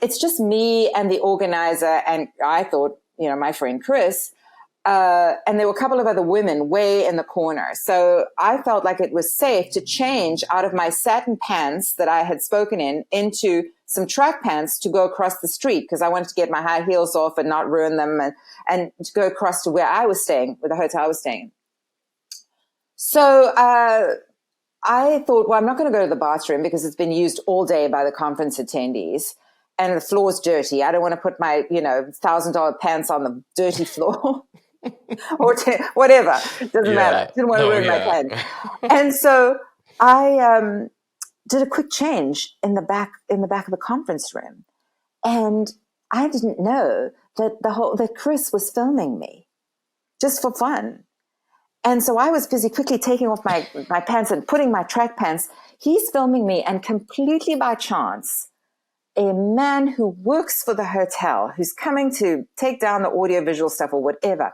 it's just me and the organizer. And I thought, my friend Chris, and there were a couple of other women way in the corner. So I felt like it was safe to change out of my satin pants that I had spoken in into some track pants to go across the street, because I wanted to get my high heels off and not ruin them, and to go across to where I was staying, where the hotel I was staying in. So I thought, well, I'm not going to go to the bathroom because it's been used all day by the conference attendees. And the floor's dirty. I don't want to put my, $1,000 pants on the dirty floor or whatever. Doesn't matter. Didn't want to ruin my plan. And so I did a quick change in the back of the conference room, and I didn't know that Chris was filming me just for fun. And so I was busy quickly taking off my pants and putting my track pants. He's filming me, and completely by chance, a man who works for the hotel, who's coming to take down the audiovisual stuff or whatever,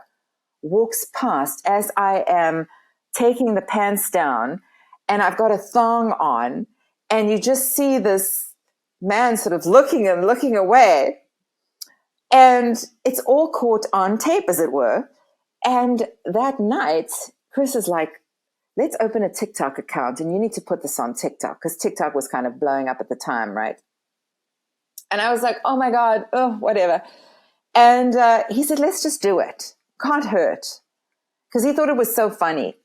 walks past as I am taking the pants down, and I've got a thong on, and you just see this man sort of looking away, and it's all caught on tape, as it were. And that night, Chris is like, let's open a TikTok account and you need to put this on TikTok, because TikTok was kind of blowing up at the time, right? And I was like, oh my God, oh, whatever. And he said, let's just do it. Can't hurt. Because he thought it was so funny.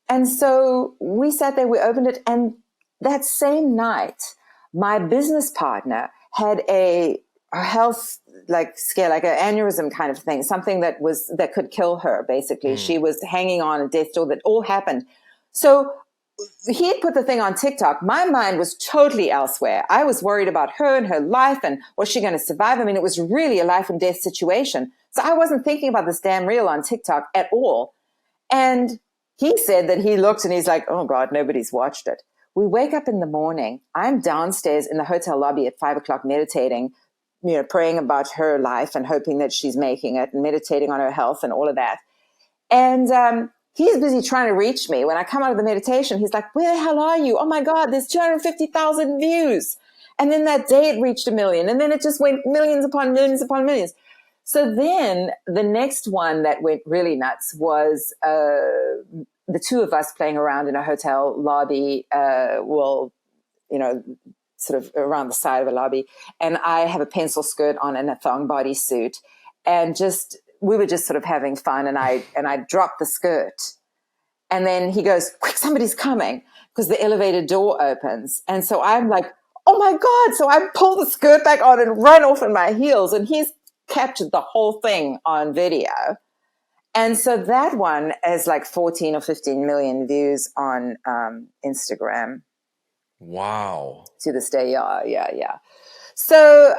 And so we sat there, we opened it. And that same night, my business partner had a health scare, like an aneurysm kind of thing, something that could kill her, basically. She was hanging on a death's door. That all happened. So he had put the thing on TikTok. My mind was totally elsewhere. I was worried about her and her life and was she going to survive? I mean, it was really a life and death situation. So I wasn't thinking about this damn reel on TikTok at all. And he said that he looked and he's like, oh God, nobody's watched it. We wake up in the morning. I'm downstairs in the hotel lobby at 5:00 meditating, praying about her life and hoping that she's making it and meditating on her health and all of that. And he's busy trying to reach me. When I come out of the meditation, he's like, where the hell are you? Oh my God, there's 250,000 views. And then that day it reached 1 million. And then it just went millions upon millions upon millions. So then the next one that went really nuts was the two of us playing around in a hotel lobby, sort of around the side of the lobby. And I have a pencil skirt on and a thong bodysuit. And we were just sort of having fun. And I dropped the skirt. And then he goes, quick, somebody's coming, because the elevator door opens. And so I'm like, oh my God. So I pull the skirt back on and run off in my heels. And he's captured the whole thing on video. And so that one is like 14 or 15 million views on Instagram. Wow. To this day, yeah. So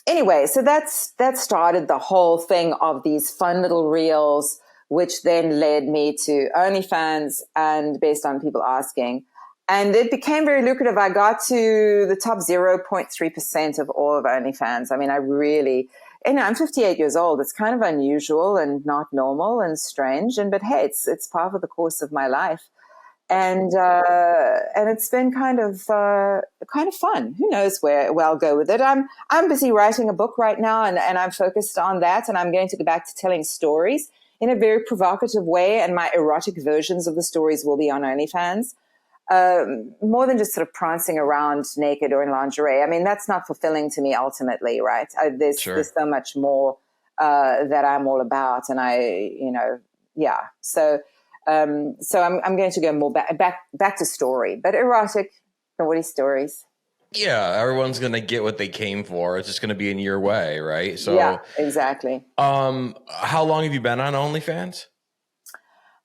anyway, so that started the whole thing of these fun little reels, which then led me to OnlyFans, and based on people asking. And it became very lucrative. I got to the top 0.3% of all of OnlyFans. I mean, I'm 58 years old. It's kind of unusual and not normal and strange. But hey, it's part of the course of my life. And it's been kind of fun. Who knows where I'll go with it? I'm busy writing a book right now, and I'm focused on that. And I'm going to go back to telling stories in a very provocative way. And my erotic versions of the stories will be on OnlyFans. More than just sort of prancing around naked or in lingerie. I mean, that's not fulfilling to me ultimately, right? There's so much more that I'm all about, and So I'm going to go more back to story, but erotic, naughty stories. Yeah, everyone's gonna get what they came for. It's just gonna be in your way, right? So yeah, exactly. How long have you been on OnlyFans?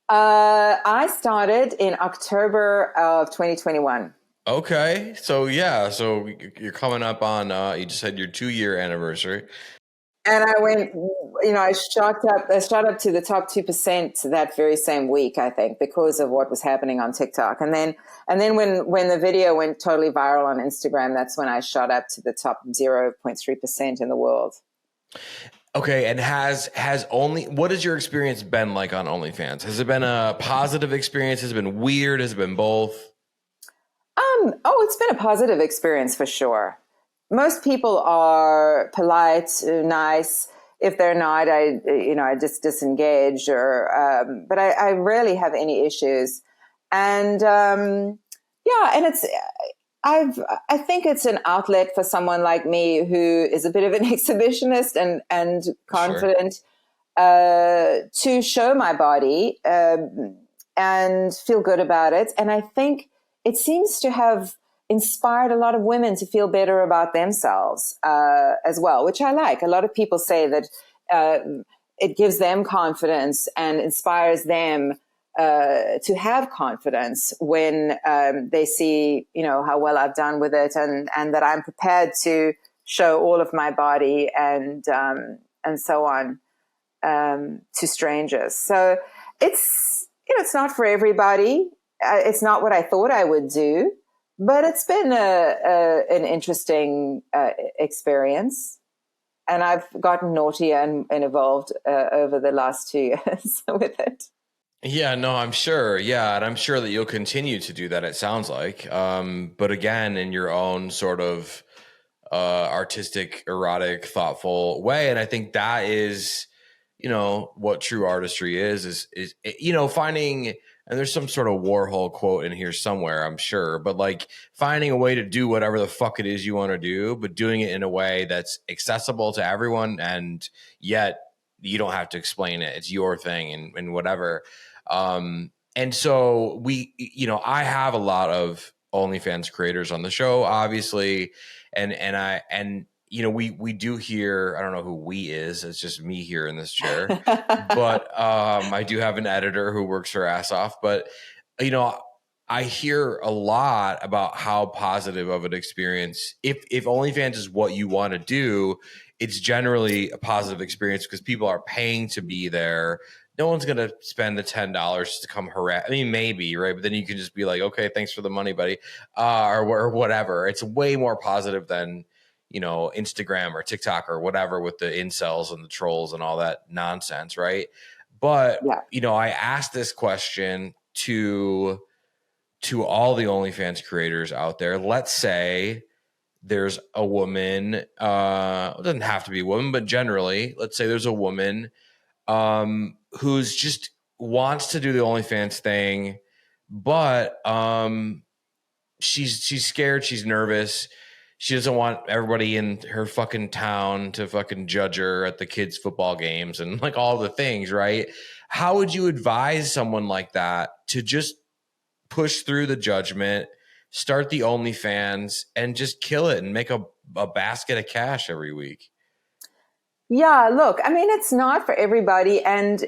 I started in October of 2021. Okay. So you're coming up on, you just had your 2-year anniversary. And I went, I shot up to the top 2% that very same week, I think, because of what was happening on TikTok. And then when the video went totally viral on Instagram, that's when I shot up to the top 0.3% in the world. Okay, and what has your experience been like on OnlyFans? Has it been a positive experience? Has it been weird? Has it been both? It's been a positive experience for sure. Most people are polite, nice. If they're not, I just disengage, but I rarely have any issues. And and I think it's an outlet for someone like me who is a bit of an exhibitionist and confident, to show my body and feel good about it. And I think it seems to have inspired a lot of women to feel better about themselves as well, which I like. A lot of people say that it gives them confidence and inspires them to have confidence when they see, how well I've done with it, and that I'm prepared to show all of my body and so on to strangers. So it's not for everybody. It's not what I thought I would do, but it's been an interesting experience. And I've gotten naughtier and evolved over the last 2 years with it. Yeah, no, I'm sure. Yeah, and I'm sure that you'll continue to do that, it sounds like. But again, in your own sort of artistic, erotic, thoughtful way. And I think that is what true artistry is finding, and there's some sort of Warhol quote in here somewhere, I'm sure, but like finding a way to do whatever the fuck it is you want to do, but doing it in a way that's accessible to everyone, and yet you don't have to explain it. It's your thing and whatever. And so I have a lot of OnlyFans creators on the show, obviously. And we do hear, I don't know who we is, it's just me here in this chair, but I do have an editor who works her ass off. But, I hear a lot about how positive of an experience, if OnlyFans is what you want to do, it's generally a positive experience because people are paying to be there. No one's going to spend the $10 to come harass. I mean, maybe, right? But then you can just be like, okay, thanks for the money, buddy, or whatever. It's way more positive than, Instagram or TikTok or whatever with the incels and the trolls and all that nonsense, right? But, I asked this question to all the OnlyFans creators out there. Let's say there's a woman, it doesn't have to be a woman, but generally, let's say there's a woman who's just wants to do the OnlyFans thing, but she's scared, she's nervous. She doesn't want everybody in her fucking town to fucking judge her at the kids' football games and like all the things, right? How would you advise someone like that to just push through the judgment, start the OnlyFans, and just kill it and make a basket of cash every week? Yeah, look, I mean, it's not for everybody, and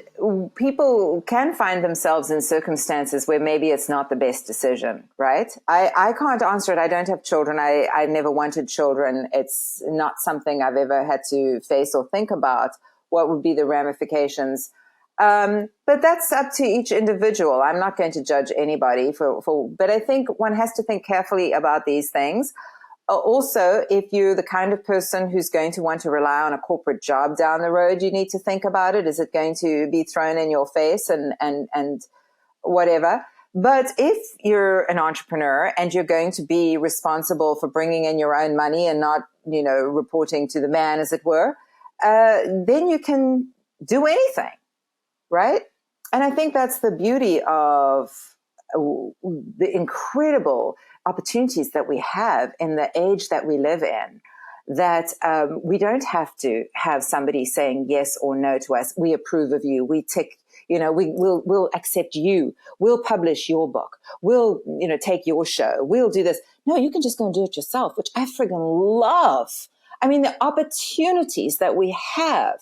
people can find themselves in circumstances where maybe it's not the best decision, right? I can't answer it. I don't have children. I never wanted children. It's not something I've ever had to face or think about what would be the ramifications. But that's up to each individual. I'm not going to judge anybody but I think one has to think carefully about these things. Also, if you're the kind of person who's going to want to rely on a corporate job down the road, you need to think about it. Is it going to be thrown in your face and whatever? But if you're an entrepreneur and you're going to be responsible for bringing in your own money and not, reporting to the man, as it were, then you can do anything, right? And I think that's the beauty of the incredible opportunities that we have in the age that we live in, that we don't have to have somebody saying yes or no to us. We approve of you. We tick, we'll accept you. We'll publish your book. We'll, take your show. We'll do this. No, you can just go and do it yourself, which I friggin' love. I mean, the opportunities that we have.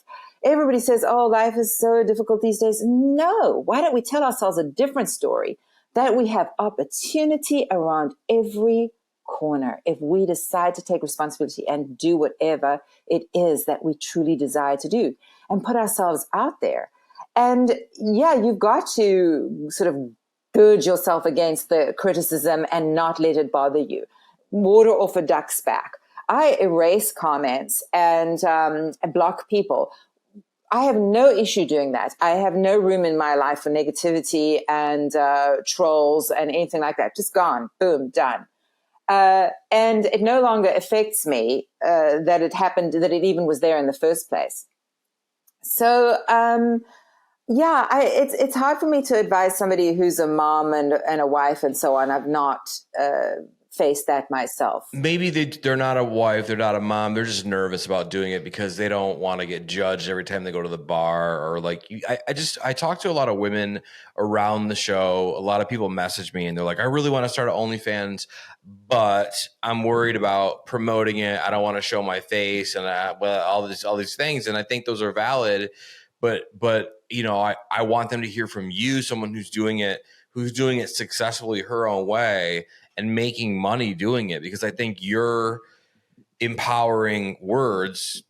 Everybody says, oh, life is so difficult these days. No, why don't we tell ourselves a different story? That we have opportunity around every corner if we decide to take responsibility and do whatever it is that we truly desire to do and put ourselves out there. And yeah, you've got to sort of gird yourself against the criticism and not let it bother you. Water off a duck's back. I erase comments and block people. I have no issue doing that. I have no room in my life for negativity and trolls and anything like that. Just gone. Boom, done. And it no longer affects me that it happened, that it even was there in the first place. So, it's hard for me to advise somebody who's a mom and a wife and so on. I've not face that myself. Maybe they're not a wife, they're not a mom, they're just nervous about doing it because they don't want to get judged every time they go to the bar, or like I talk to a lot of women around the show. A lot of people message me and they're like, I really want to start an OnlyFans, but I'm worried about promoting it. I don't want to show my face and all these things. And I think those are valid, but I want them to hear from you, someone who's doing it successfully her own way and making money doing it, because I think your empowering words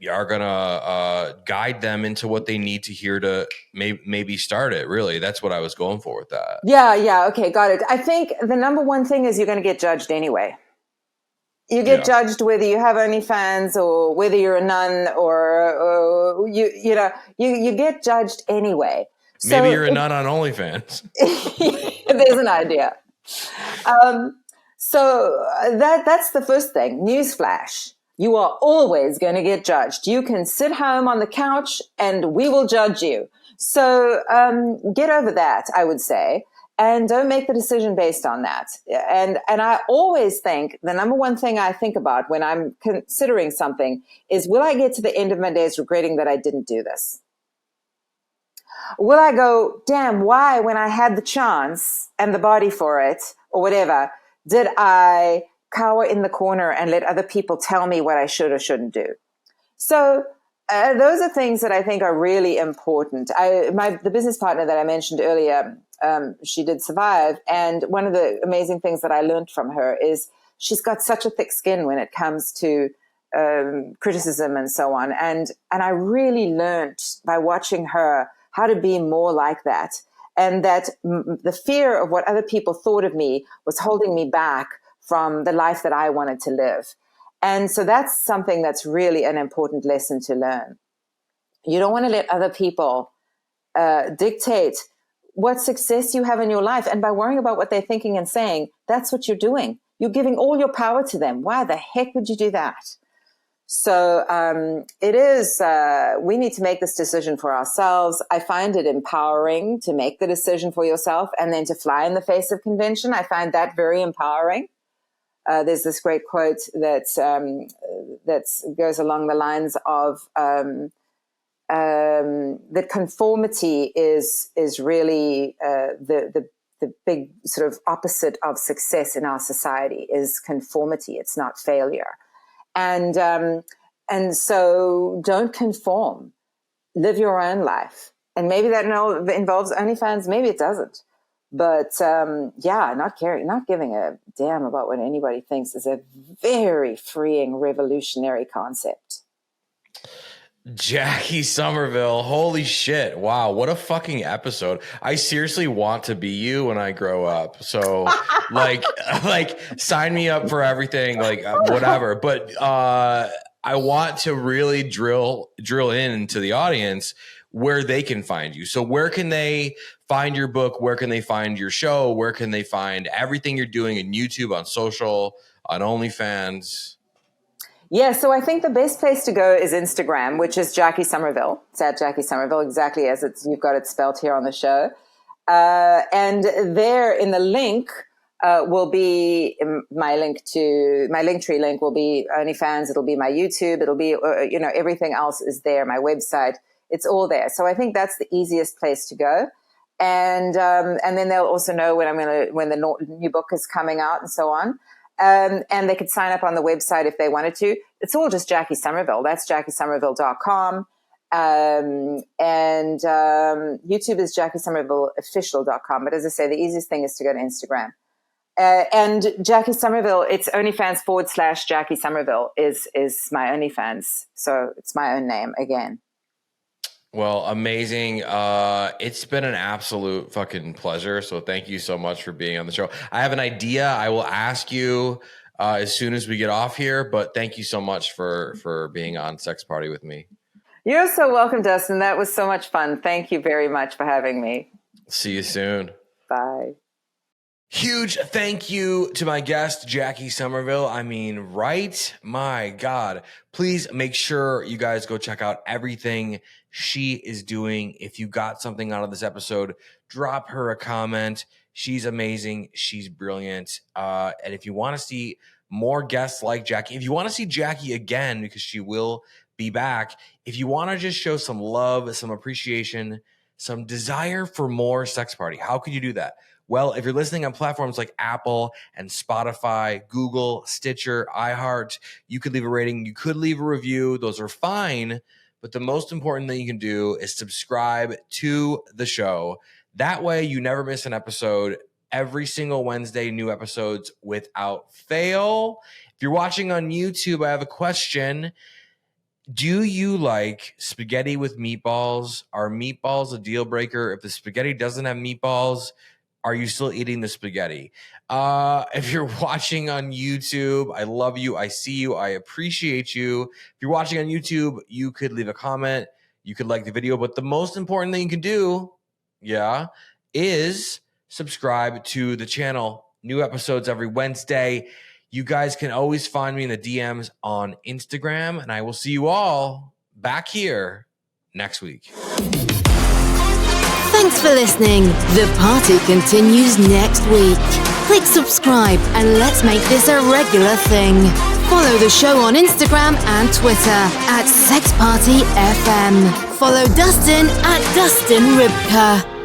are going to guide them into what they need to hear to maybe start it. Really, that's what I was going for with that. Yeah. Okay, got it. I think the number one thing is you're going to get judged anyway. You get judged whether you have OnlyFans or whether you're a nun or you get judged anyway. So maybe you're a nun on OnlyFans. There's an idea. So that's the first thing. Newsflash. You are always going to get judged. You can sit home on the couch and we will judge you. So get over that, I would say, and don't make the decision based on that. And I always think the number one thing I think about when I'm considering something is, will I get to the end of my days regretting that I didn't do this? Will I go, damn, why, when I had the chance and the body for it or whatever, did I cower in the corner and let other people tell me what I should or shouldn't do? So those are things that I think are really important. The business partner that I mentioned earlier, she did survive. And one of the amazing things that I learned from her is she's got such a thick skin when it comes to criticism and so on. And I really learned by watching her how to be more like that. And that the fear of what other people thought of me was holding me back from the life that I wanted to live. And so that's something that's really an important lesson to learn. You don't want to let other people dictate what success you have in your life. And by worrying about what they're thinking and saying, that's what you're doing. You're giving all your power to them. Why the heck would you do that? So it is, we need to make this decision for ourselves. I find it empowering to make the decision for yourself and then to fly in the face of convention. I find that very empowering. There's this great quote that goes along the lines of that conformity is really the big sort of opposite of success in our society is conformity. It's not failure. And so don't conform, live your own life. And maybe that involves OnlyFans, maybe it doesn't. But not giving a damn about what anybody thinks is a very freeing, revolutionary concept. Jacquie Somerville, holy shit. Wow, what a fucking episode. I seriously want to be you when I grow up. So like sign me up for everything, like whatever. But I want to really drill into the audience where they can find you. So where can they find your book? Where can they find your show? Where can they find everything you're doing in YouTube, on social, on OnlyFans? Yeah, so I think the best place to go is Instagram, which is Jacquie Somerville. It's at Jacquie Somerville, exactly as you've got it spelled here on the show. And there in the link will be my Linktree link will be OnlyFans. It'll be my YouTube. It'll be, everything else is there. My website, it's all there. So I think that's the easiest place to go. And then they'll also know when the new book is coming out and so on. And they could sign up on the website if they wanted to. It's all just Jacquie Somerville. That's JacquieSomerville.com. And YouTube is JacquieSomervilleOfficial.com. But as I say, the easiest thing is to go to Instagram. And Jacquie Somerville, it's OnlyFans /Jacquie Somerville is my OnlyFans. So it's my own name again. Well, amazing. It's been an absolute fucking pleasure. So thank you so much for being on the show. I have an idea I will ask you as soon as we get off here, but thank you so much for being on Sex Party with me. You're so welcome, Dustin. That was so much fun. Thank you very much for having me. See you soon. Bye. Huge thank you to my guest, Jacquie Somerville. I mean, right? My God. Please make sure you guys go check out everything she is doing. If you got something out of this episode, drop her a comment. She's amazing. She's brilliant. And if you want to see more guests like Jacquie, if you want to see Jacquie again, because she will be back, if you want to just show some love, some appreciation, some desire for more Sex Party, how could you do that? Well, if you're listening on platforms like Apple and Spotify, Google, Stitcher, iHeart, you could leave a rating. You could leave a review. Those are fine. But the most important thing you can do is subscribe to the show. That way you never miss an episode. Every single Wednesday, new episodes without fail. If you're watching on YouTube, I have a question. Do you like spaghetti with meatballs? Are meatballs a deal breaker? If the spaghetti doesn't have meatballs, are you still eating the spaghetti? If you're watching on YouTube, I love you. I see you. I appreciate you. If you're watching on YouTube, you could leave a comment. You could like the video. But the most important thing you can do, is subscribe to the channel. New episodes every Wednesday. You guys can always find me in the DMs on Instagram, and I will see you all back here next week. Thanks for listening. The party continues next week. Click subscribe and let's make this a regular thing. Follow the show on Instagram and Twitter @SexPartyFM. Follow Dustin @DustinRybka.